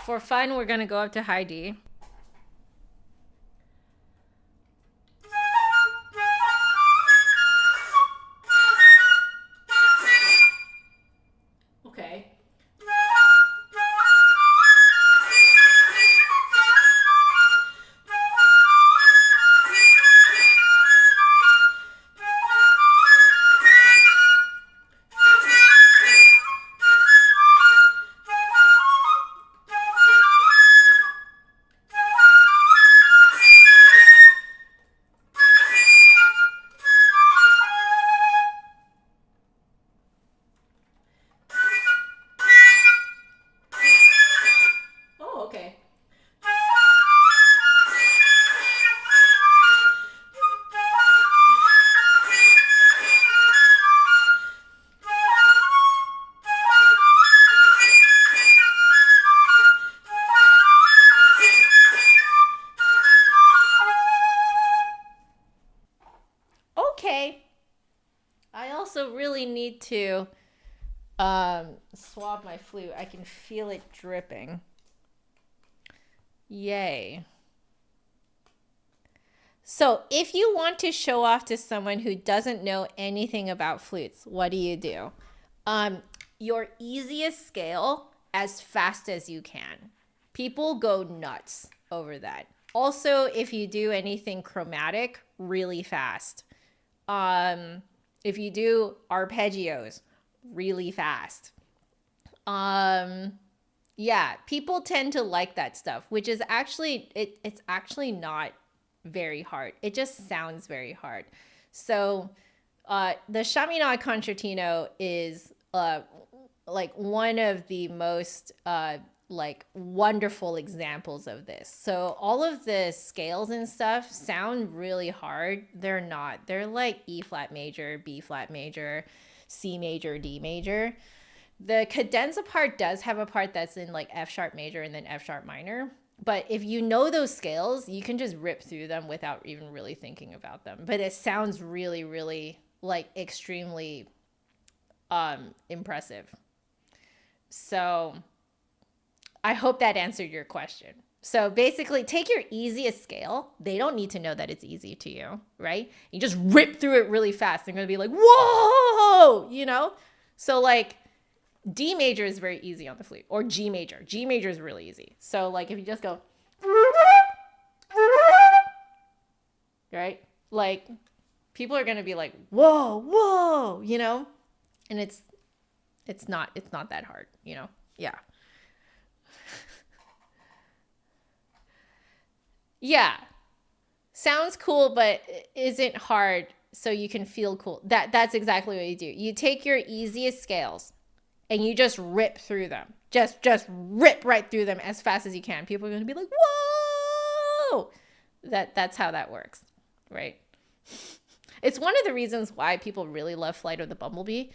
For fun, we're going to go up to high D. Okay. I also really need to swab my flute. I can feel it dripping. Yay. So if you want to show off to someone who doesn't know anything about flutes, what do? Your easiest scale as fast as you can. People go nuts over that. Also, if you do anything chromatic, really fast. If you do arpeggios, really fast. Yeah, people tend to like that stuff, which is actually, it's actually not very hard. It just sounds very hard. So the Chaminade Concertino is like one of the most like wonderful examples of this. So all of the scales and stuff sound really hard. They're not. They're like E flat major, B flat major, C major, D major. The cadenza part does have a part that's in like F sharp major and then F sharp minor. But if you know those scales, you can just rip through them without even really thinking about them. But it sounds really, really like extremely impressive. So I hope that answered your question. So basically, take your easiest scale. They don't need to know that it's easy to you, right? You just rip through it really fast. They're going to be like, whoa, you know? So like D major is very easy on the flute, or G major. G major is really easy. So like if you just go, right? Like people are going to be like, whoa, whoa, you know? And it's not that hard, you know? Yeah. Yeah. Sounds cool, but isn't hard, so you can feel cool. That's exactly what you do. You take your easiest scales and you just rip through them. Just rip right through them as fast as you can. People are going to be like, whoa! That's how that works, right? It's one of the reasons why people really love Flight of the Bumblebee,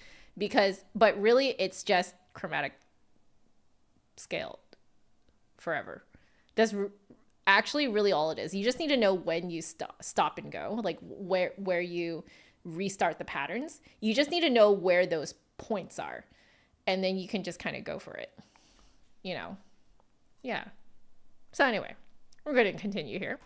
but really it's just chromatic scaled forever. That's actually really all it is. You just need to know when you stop and go, like where you restart the patterns. You just need to know where those points are, and then you can just kind of go for it, you know? Yeah. So anyway, we're going to continue here.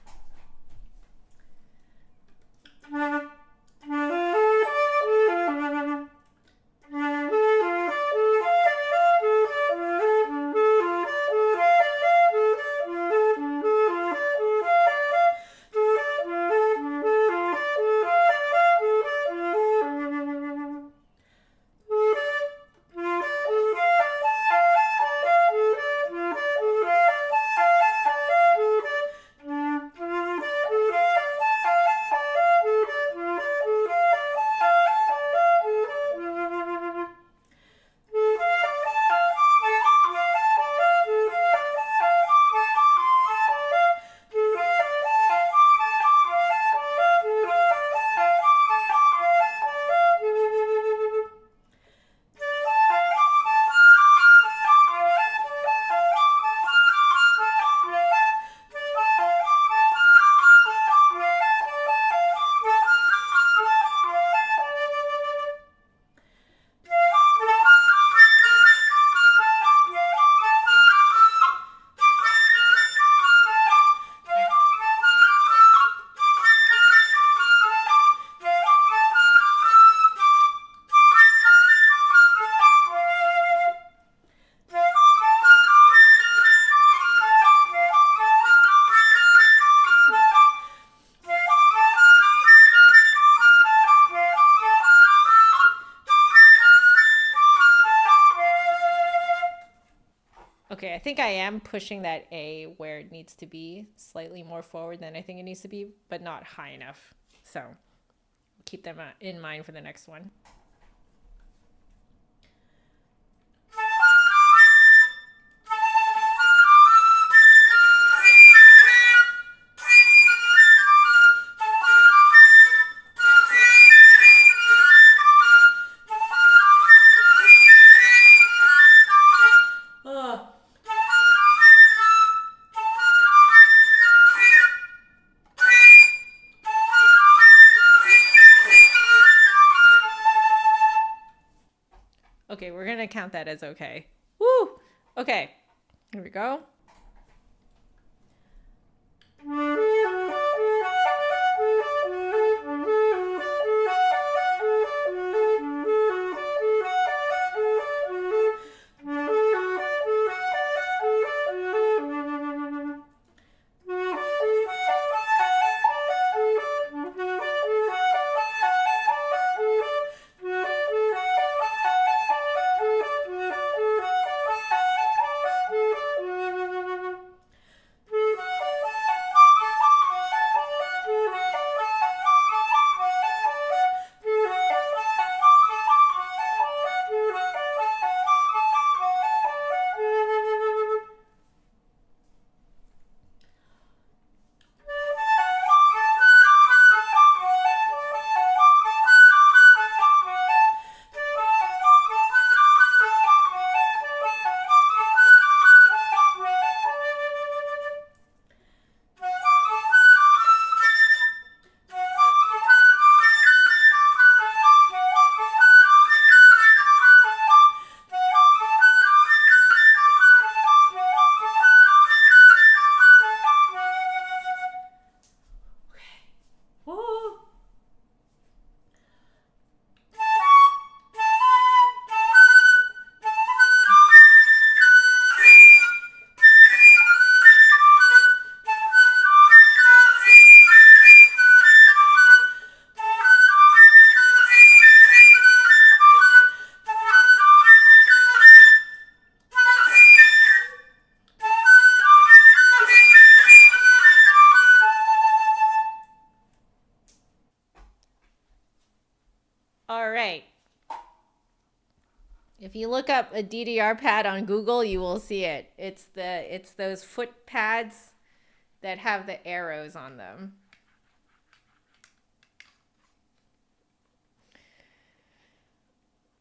I think I am pushing that A where it needs to be slightly more forward than I think it needs to be, but not high enough. So keep them in mind for the next one. Okay, we're gonna count that as okay. Woo! Okay, here we go. All right. If you look up a DDR pad on Google, you will see it. It's those foot pads that have the arrows on them.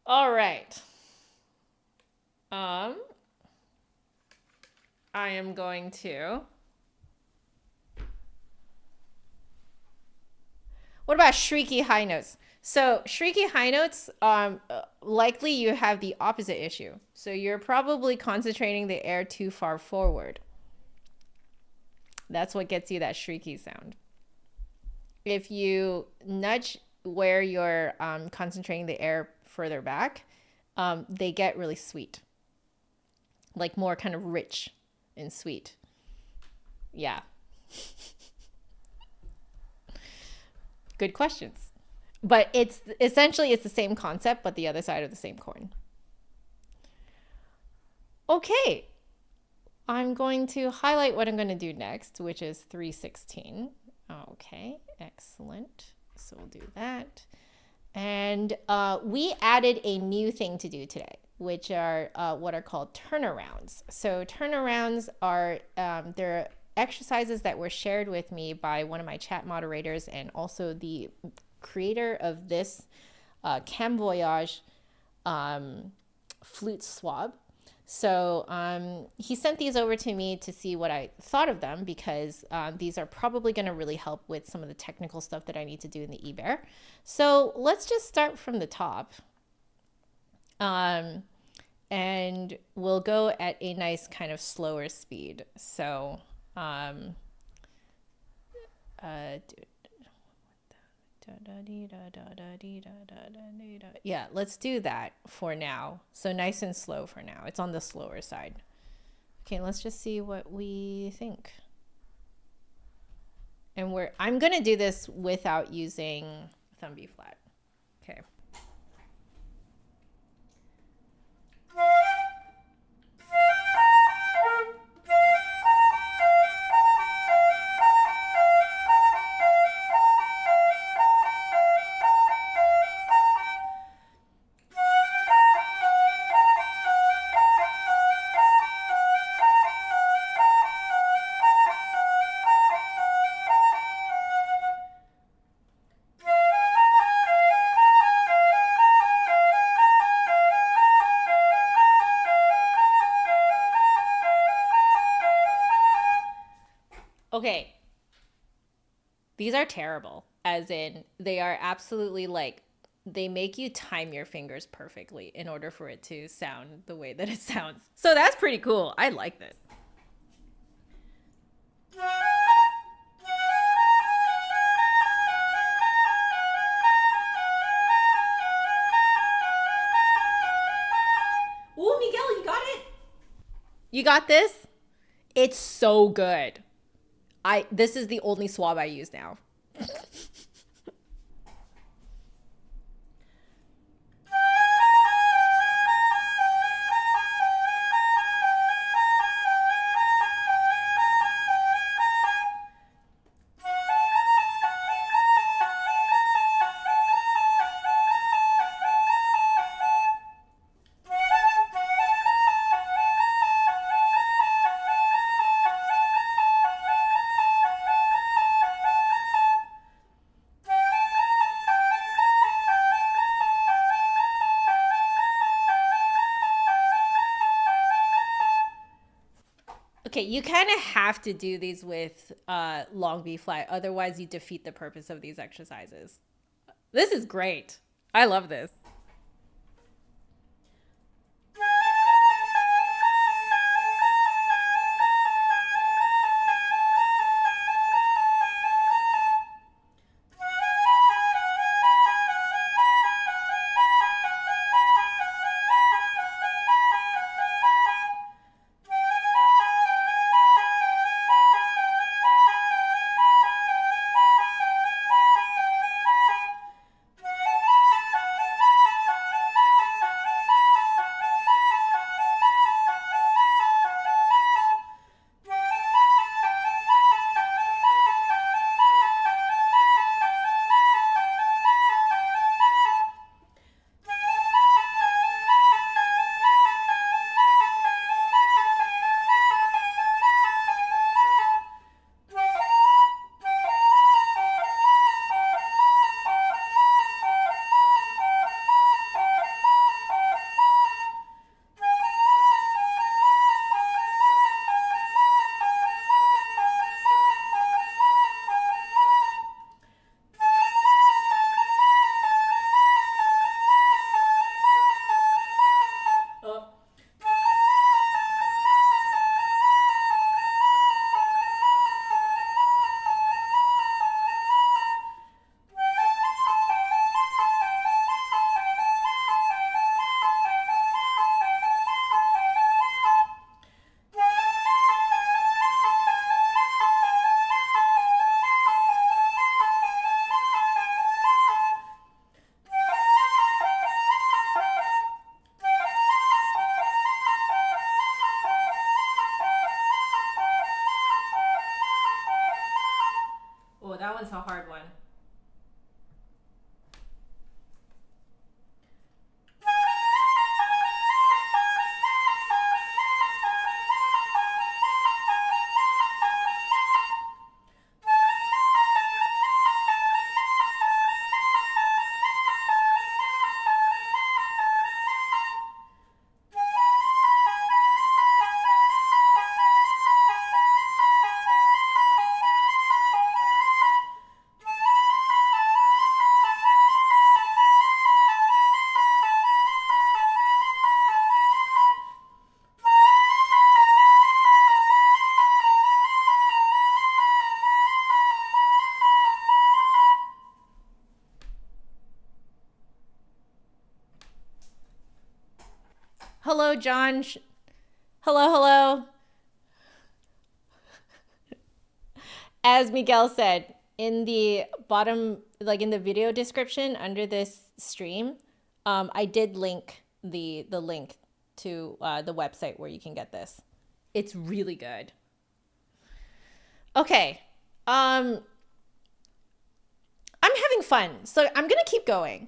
All right. I am going to. What about shrieky high notes? So shrieky high notes, likely you have the opposite issue. So you're probably concentrating the air too far forward. That's what gets you that shrieky sound. If you nudge where you're concentrating the air further back, they get really sweet. Like more kind of rich and sweet. Yeah. Good questions. But it's essentially the same concept, but the other side of the same coin. Okay. I'm going to highlight what I'm going to do next, which is 316. Okay, excellent. So we'll do that. And we added a new thing to do today, which are what are called turnarounds. So turnarounds are, they're exercises that were shared with me by one of my chat moderators and also the creator of this CAM.VOYAGE flute swab. So he sent these over to me to see what I thought of them, because these are probably going to really help with some of the technical stuff that I need to do in the Ibert. So let's just start from the top. And we'll go at a nice kind of slower speed. So yeah, let's do that for now. So nice and slow for now. It's on the slower side. Okay, let's just see what we think. And I'm gonna do this without using thumb B flat. Okay. Okay, these are terrible. As in, they are absolutely like, they make you time your fingers perfectly in order for it to sound the way that it sounds. So that's pretty cool. I like this. Ooh, Miguel, you got it? You got this? It's so good. This is the only swab I use now. Okay, you kind of have to do these with long B flat, otherwise you defeat the purpose of these exercises. This is great. I love this. Oh, that one's a hard one. Hello, John. Hello, hello. As Miguel said, in the bottom, like in the video description under this stream, I did link the link to the website where you can get this. It's really good. Okay. I'm having fun, so I'm gonna keep going.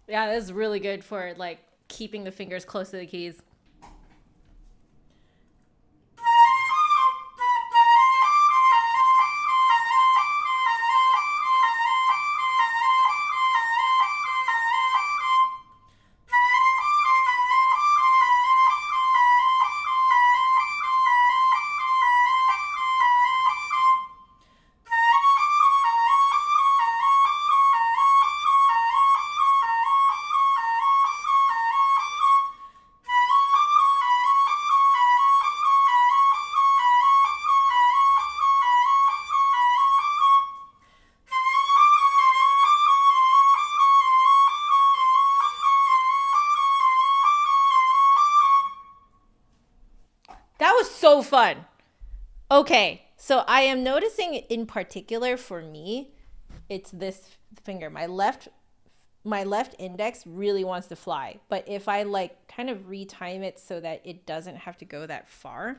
Yeah, this is really good for like keeping the fingers close to the keys. That was so fun. Okay, so I am noticing in particular for me, it's this finger. My left index really wants to fly, but if I like kind of retime it so that it doesn't have to go that far,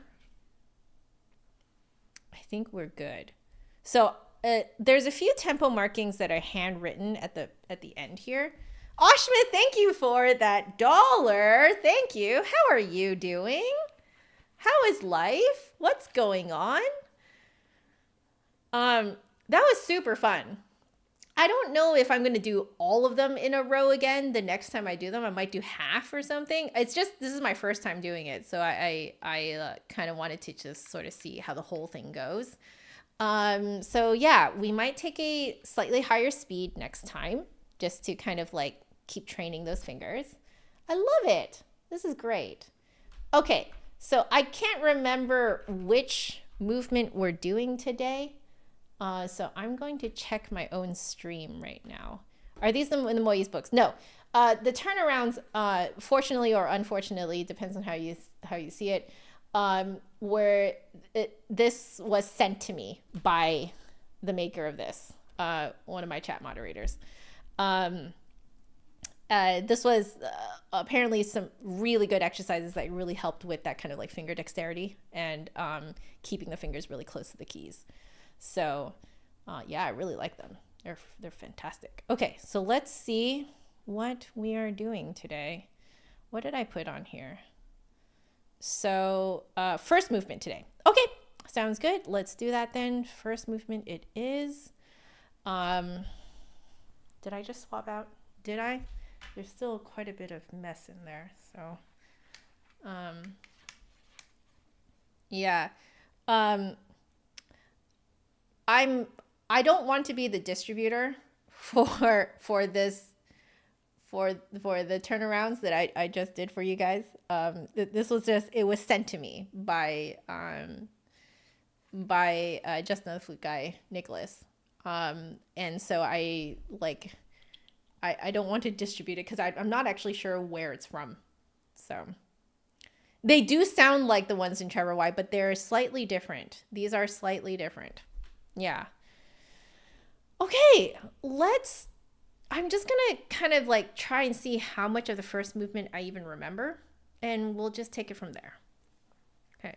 I think we're good. So there's a few tempo markings that are handwritten at the end here. Ashmit, thank you for that $1. Thank you. How are you doing? How is life? What's going on? That was super fun. I don't know if I'm going to do all of them in a row again. The next time I do them, I might do half or something. It's just, this is my first time doing it. So I kind of wanted to just sort of see how the whole thing goes. So yeah, we might take a slightly higher speed next time just to kind of like keep training those fingers. I love it. This is great. Okay. So I can't remember which movement we're doing today. So I'm going to check my own stream right now. Are these in the Moyse books? No. The turnarounds, fortunately or unfortunately, depends on how you see it, this was sent to me by the maker of this, one of my chat moderators. This was apparently some really good exercises that really helped with that kind of like finger dexterity and keeping the fingers really close to the keys. So yeah, I really like them. They're fantastic. Okay, so let's see what we are doing today. What did I put on here? So first movement today. Okay, sounds good. Let's do that then. First movement it is. Did I just swap out? Did I? There's still quite a bit of mess in there. So yeah. I don't want to be the distributor for the turnarounds that I just did for you guys. This was just, it was sent to me by just another flute guy, Nicholas. And so I don't want to distribute it because I'm not actually sure where it's from. So they do sound like the ones in Trevor Y, but they're slightly different. These are slightly different. Yeah. Okay, I'm just going to kind of like try and see how much of the first movement I even remember, and we'll just take it from there. Okay.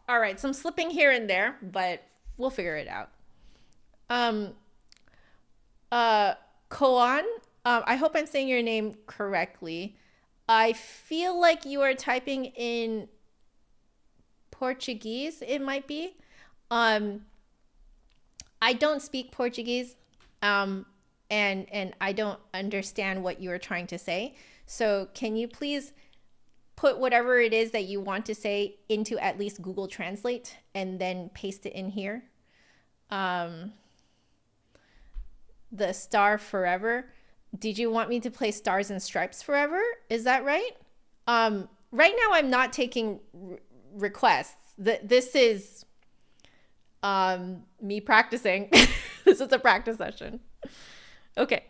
All right, some slipping here and there, but we'll figure it out. Koan, I hope I'm saying your name correctly. I feel like you are typing in Portuguese, it might be. I don't speak Portuguese. and I don't understand what you are trying to say. So can you please put whatever it is that you want to say into at least Google Translate and then paste it in here? The Star Forever. Did you want me to play Stars and Stripes Forever? Is that right? Right now I'm not taking requests. This is me practicing. This is a practice session. Okay.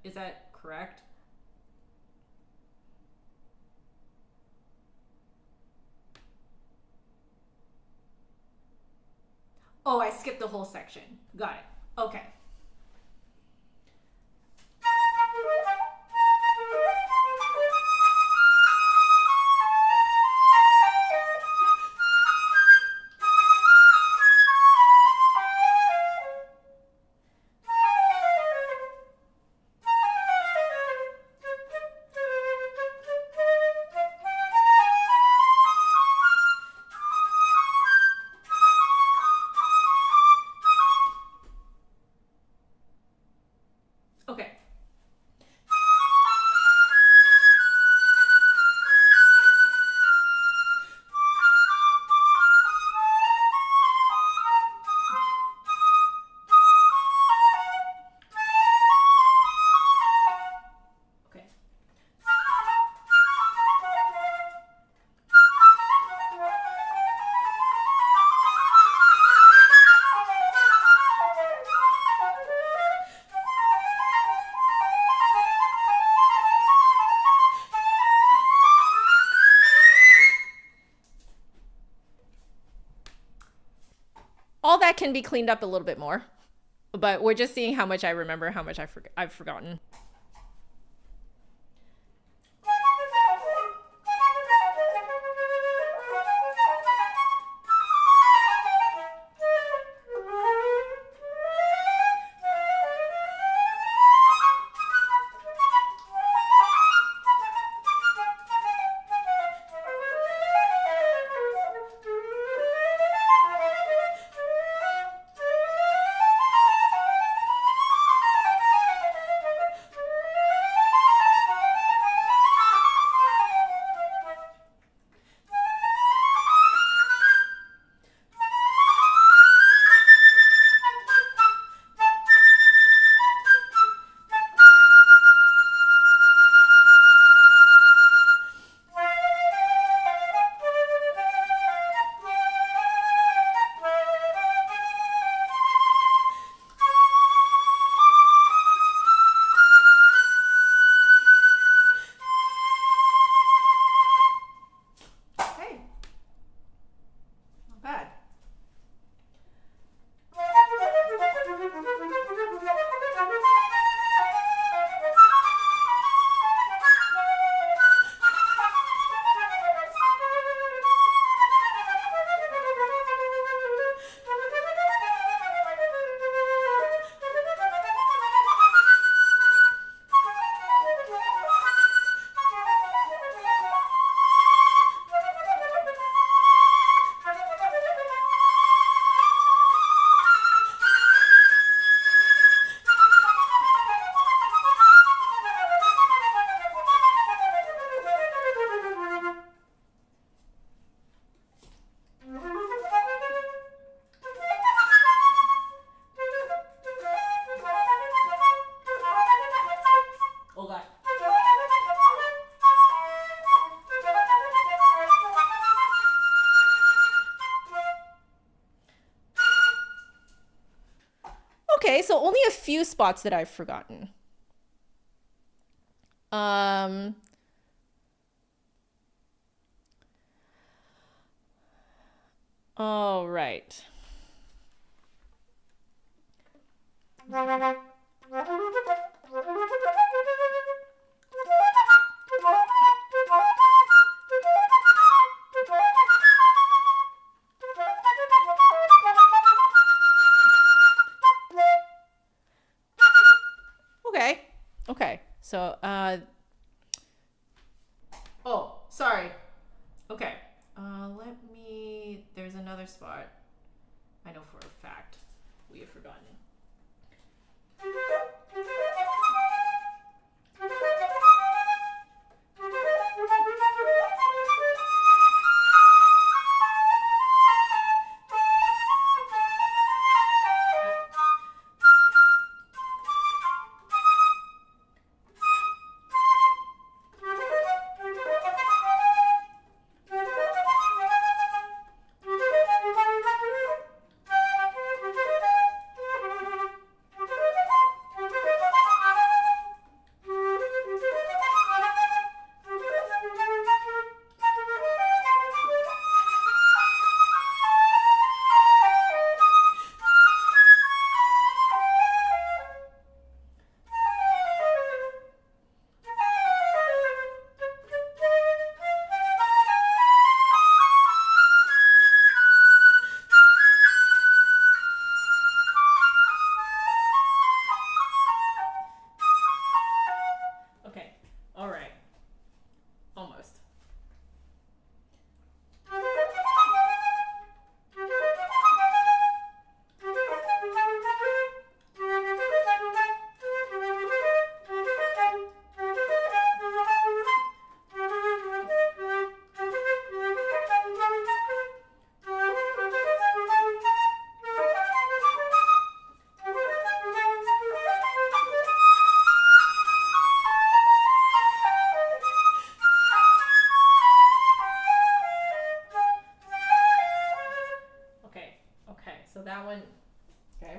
Is that correct? Oh, I skipped the whole section. Got it. Okay. Okay. Okay. All that can be cleaned up a little bit more, but we're just seeing how much I remember, how much I've forgotten. Okay, so only a few spots that I've forgotten. All right. Okay. So, oh, sorry. Okay. There's another spot. I know for a fact we have forgotten. So that one, okay.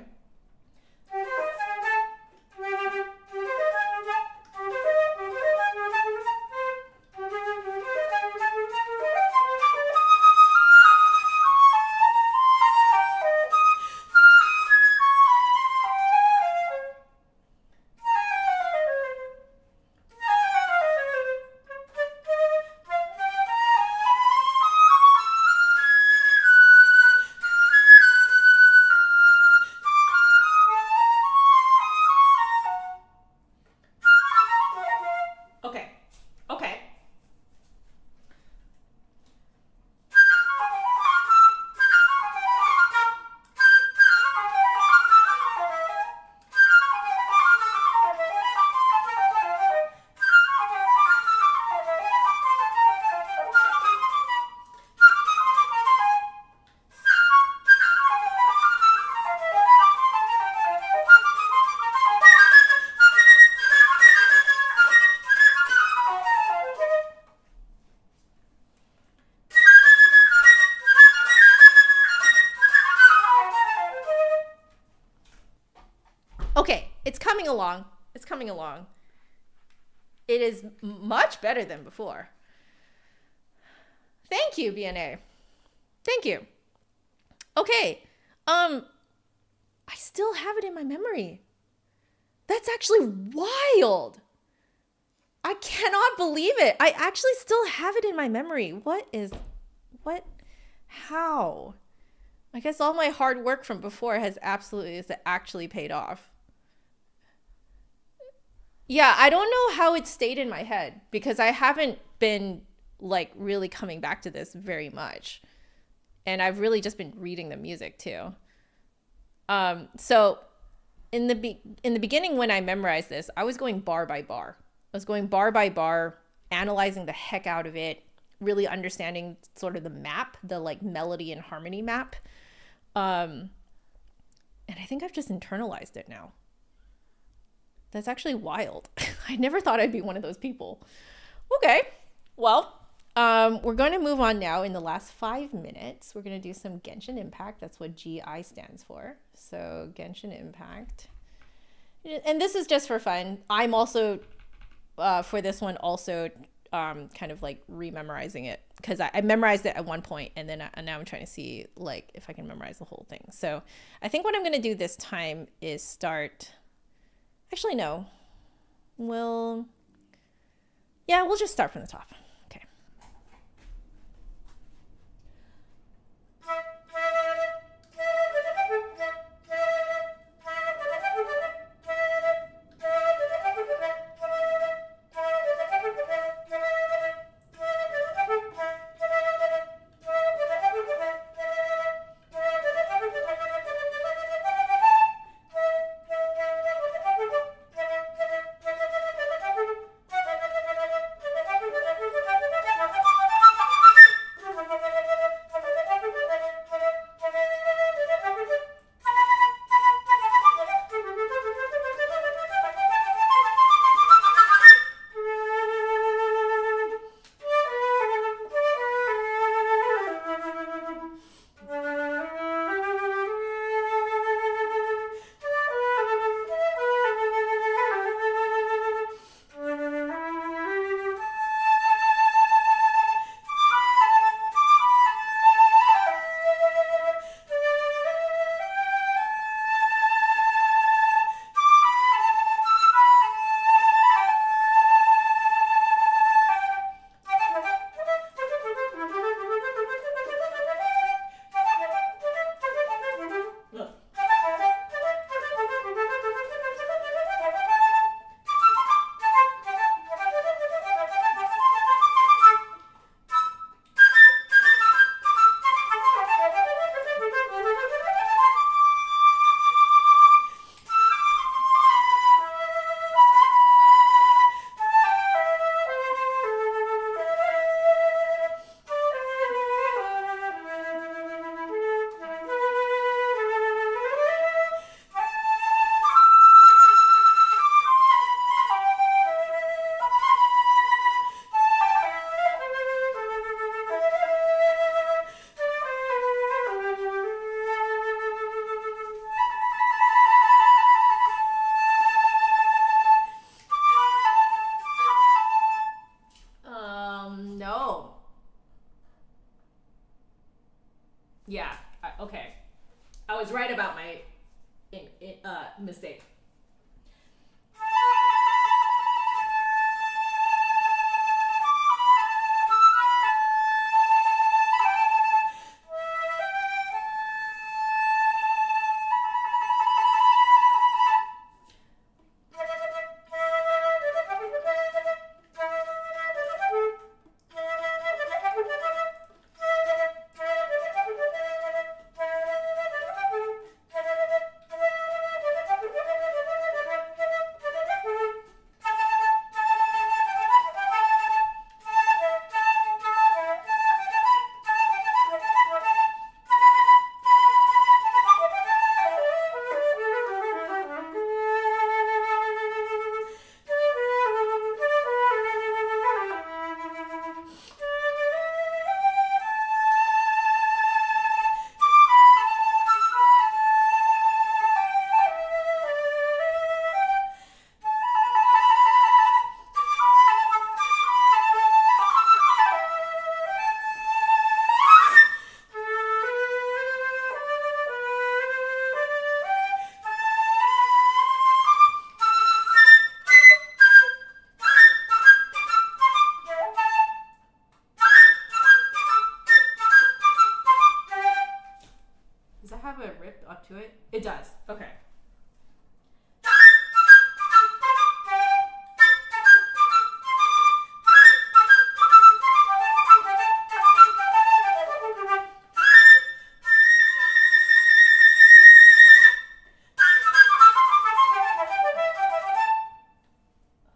Okay, it's coming along. It's coming along. It is much better than before. Thank you, BNA. Thank you. Okay. I still have it in my memory. That's actually wild. I cannot believe it. I actually still have it in my memory. How? I guess all my hard work from before has actually paid off. Yeah, I don't know how it stayed in my head because I haven't been like really coming back to this very much. And I've really just been reading the music too. So in the beginning when I memorized this, I was going bar by bar. I was going bar by bar, analyzing the heck out of it, really understanding sort of the map, the like melody and harmony map. And I think I've just internalized it now. That's actually wild. I never thought I'd be one of those people. Okay, well, We're going to move on now. In the last 5 minutes, we're going to do some Genshin Impact. That's what GI stands for. So Genshin Impact. And this is just for fun. I'm also, for this one, also kind of like rememorizing it. Because I memorized it at one point, and then now I'm trying to see like if I can memorize the whole thing. So I think what I'm going to do this time is start... Actually, no. We'll just start from the top. Okay. Yeah, okay. I was right about my mistake. To it? It does. Okay.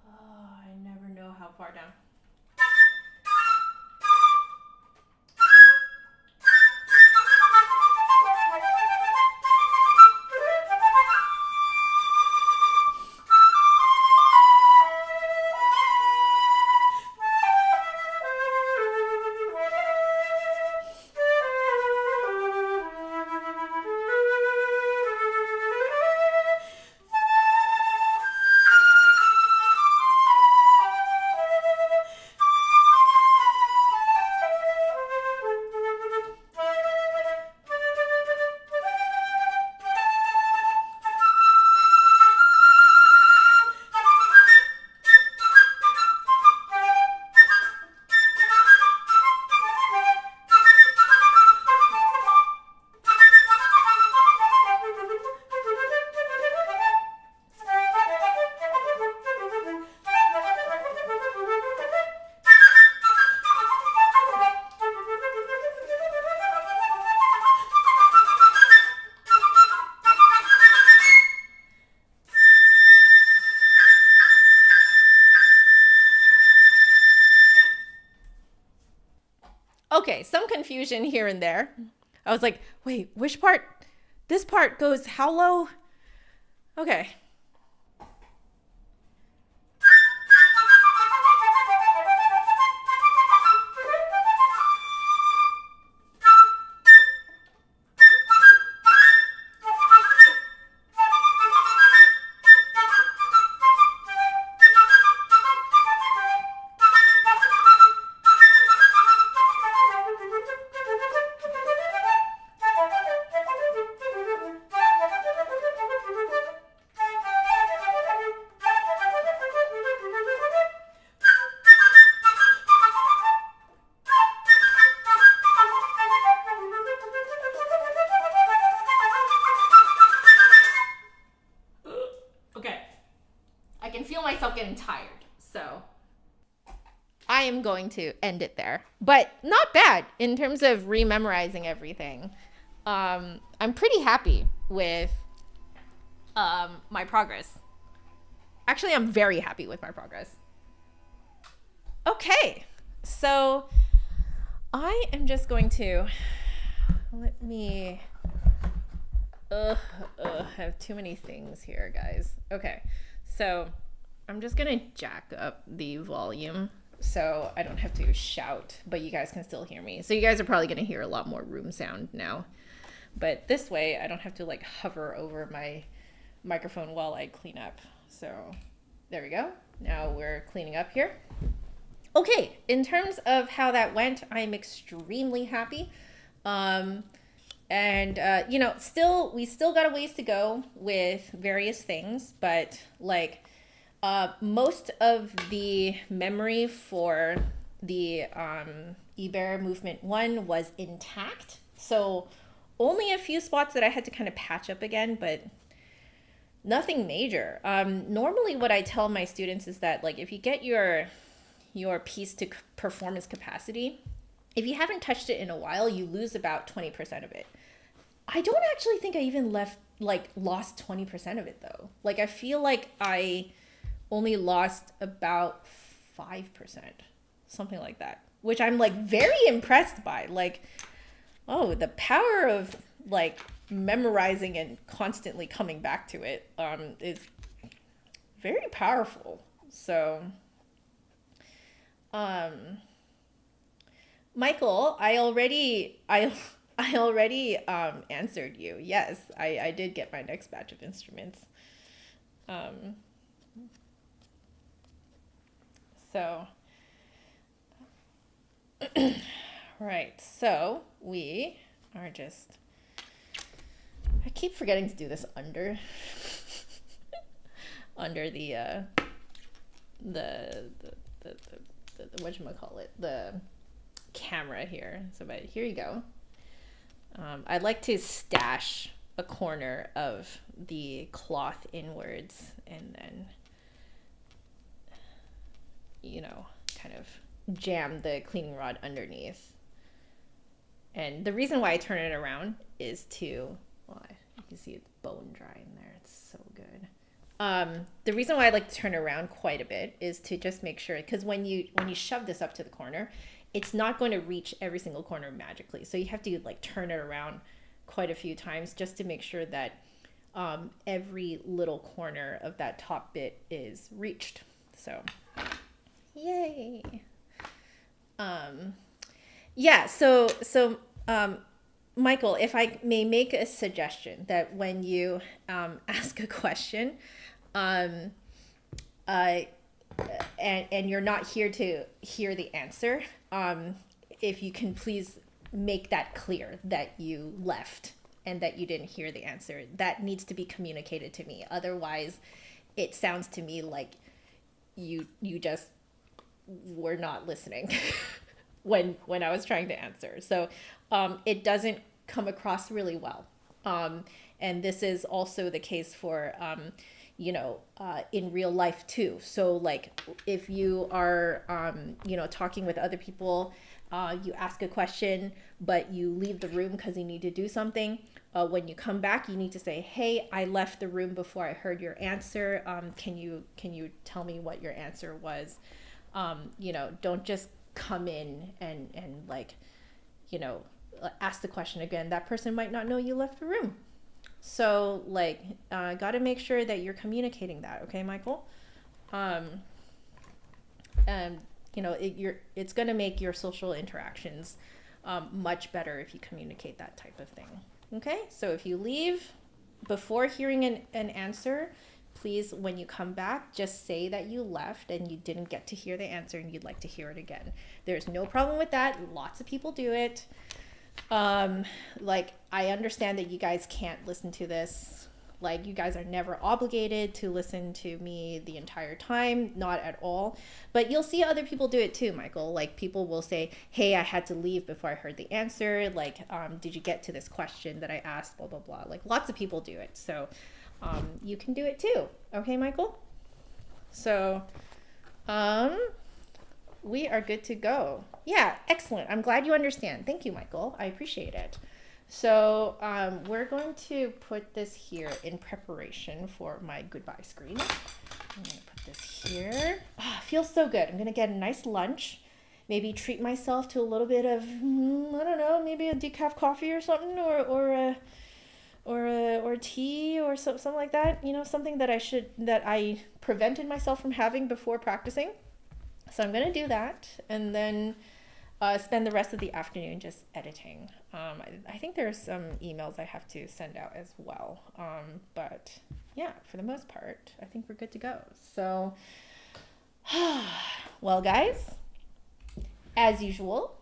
I never know how far down. Okay, some confusion here and there. I was like, wait, which part? This part goes how low? Okay. Getting tired, so I am going to end it there, but not bad in terms of rememorizing everything. I'm pretty happy with my progress. Actually, I'm very happy with my progress. Okay, so I am just going to let me I have too many things here, guys. Okay, so I'm just gonna jack up the volume so I don't have to shout, but you guys can still hear me. So you guys are probably gonna hear a lot more room sound now. But this way I don't have to like hover over my microphone while I clean up. So there we go. Now we're cleaning up here. Okay, in terms of how that went, I'm extremely happy. You know, we still got a ways to go with various things, but like most of the memory for the Ibert movement 1 was intact. So only a few spots that I had to kind of patch up again, but nothing major. Normally what I tell my students is that like if you get your piece to performance capacity, if you haven't touched it in a while, you lose about 20% of it. I don't actually think I even lost 20% of it though. Like I feel like I only lost about 5%, something like that, which I'm like very impressed by. Like, oh, the power of like memorizing and constantly coming back to it is very powerful. So, Michael, I already answered you. Yes, I did get my next batch of instruments. So, right, so we are just, I keep forgetting to do this under the whatchamacallit, the camera here. So, but here you go. I'd like to stash a corner of the cloth inwards and then, you know, kind of jam the cleaning rod underneath. And the reason why I turn it around is to, well, you can see it's bone dry in there. It's so good. The reason why I like to turn it around quite a bit is to just make sure, because when you shove this up to the corner, it's not going to reach every single corner magically. So you have to like turn it around quite a few times just to make sure that every little corner of that top bit is reached. So yay. Yeah, so Michael, if I may make a suggestion, that when you ask a question, and you're not here to hear the answer, if you can please make that clear that you left and that you didn't hear the answer. That needs to be communicated to me. Otherwise, it sounds to me like you just were not listening when I was trying to answer. So it doesn't come across really well. And this is also the case for, in real life too. So like if you are, talking with other people, you ask a question, but you leave the room because you need to do something. When you come back, you need to say, hey, I left the room before I heard your answer. Can you tell me what your answer was? Don't just come in and like you know, ask the question again, that person might not know you left the room. So like, got to make sure that you're communicating that. Okay, Michael? And you know, it's going to make your social interactions much better if you communicate that type of thing. Okay, so if you leave before hearing an answer, please, when you come back, just say that you left and you didn't get to hear the answer and you'd like to hear it again. There's no problem with that. Lots of people do it. Like, I understand that you guys can't listen to this. Like, you guys are never obligated to listen to me the entire time, not at all. But you'll see other people do it too, Michael. Like, people will say, hey, I had to leave before I heard the answer. Like, did you get to this question that I asked, blah, blah, blah. Like, lots of people do it. So you can do it too. Okay, Michael? So we are good to go. Yeah, excellent. I'm glad you understand. Thank you, Michael. I appreciate it. So we're going to put this here in preparation for my goodbye screen. I'm going to put this here. Oh, feels so good. I'm going to get a nice lunch. Maybe treat myself to a little bit of, I don't know, maybe a decaf coffee or something, or tea or something like that. You know, something that I prevented myself from having before practicing. So I'm going to do that, and then spend the rest of the afternoon just editing. I think there's some emails I have to send out as well. But yeah, for the most part, I think we're good to go. So, well, guys, as usual,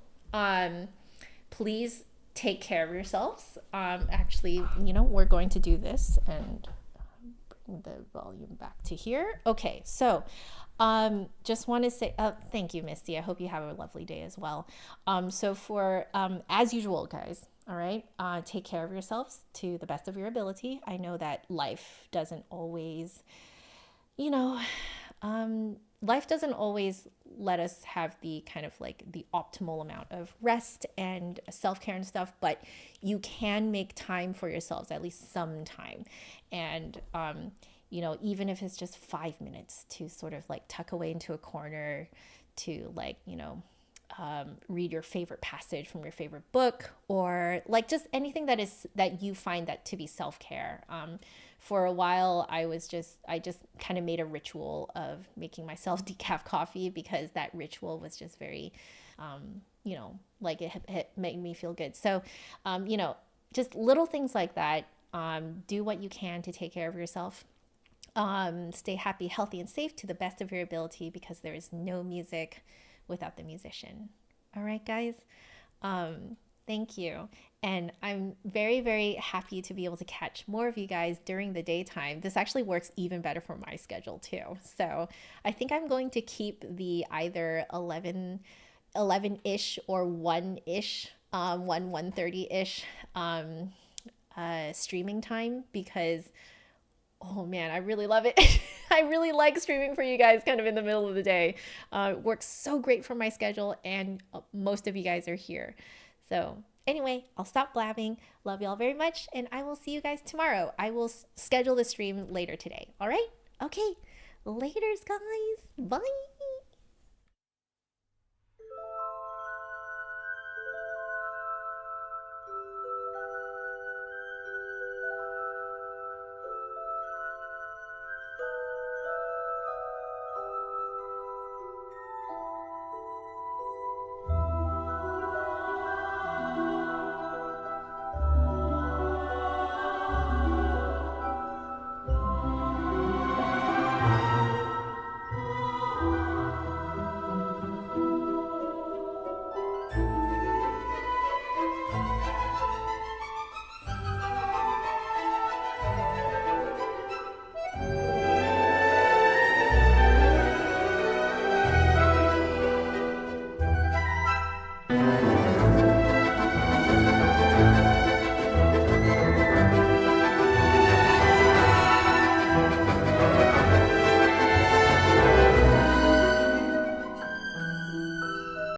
please take care of yourselves. Actually, you know, we're going to do this and bring the volume back to here. Okay, so just want to say, thank you, Misty. I hope you have a lovely day as well. So for, as usual, guys, all right, take care of yourselves to the best of your ability. I know that life doesn't always, you know, life doesn't always let us have the kind of like the optimal amount of rest and self-care and stuff, but you can make time for yourselves, at least some time. And, you know, even if it's just 5 minutes to sort of like tuck away into a corner to like, you know, read your favorite passage from your favorite book, or like just anything that you find that to be self-care. For a while, I just kind of made a ritual of making myself decaf coffee, because that ritual was just very, you know, like it made me feel good. So, you know, just little things like that. Do what you can to take care of yourself. Stay happy, healthy, and safe to the best of your ability, because there is no music without the musician. All right, guys. Thank you. And I'm very, very happy to be able to catch more of you guys during the daytime. This actually works even better for my schedule too. So I think I'm going to keep the either 11-ish or 1-ish, 1:30-ish streaming time, because oh man, I really love it. I really like streaming for you guys kind of in the middle of the day. It works so great for my schedule, and most of you guys are here. So anyway, I'll stop blabbing. Love y'all very much, and I will see you guys tomorrow. I will schedule the stream later today. All right? Okay. Laters, guys. Bye.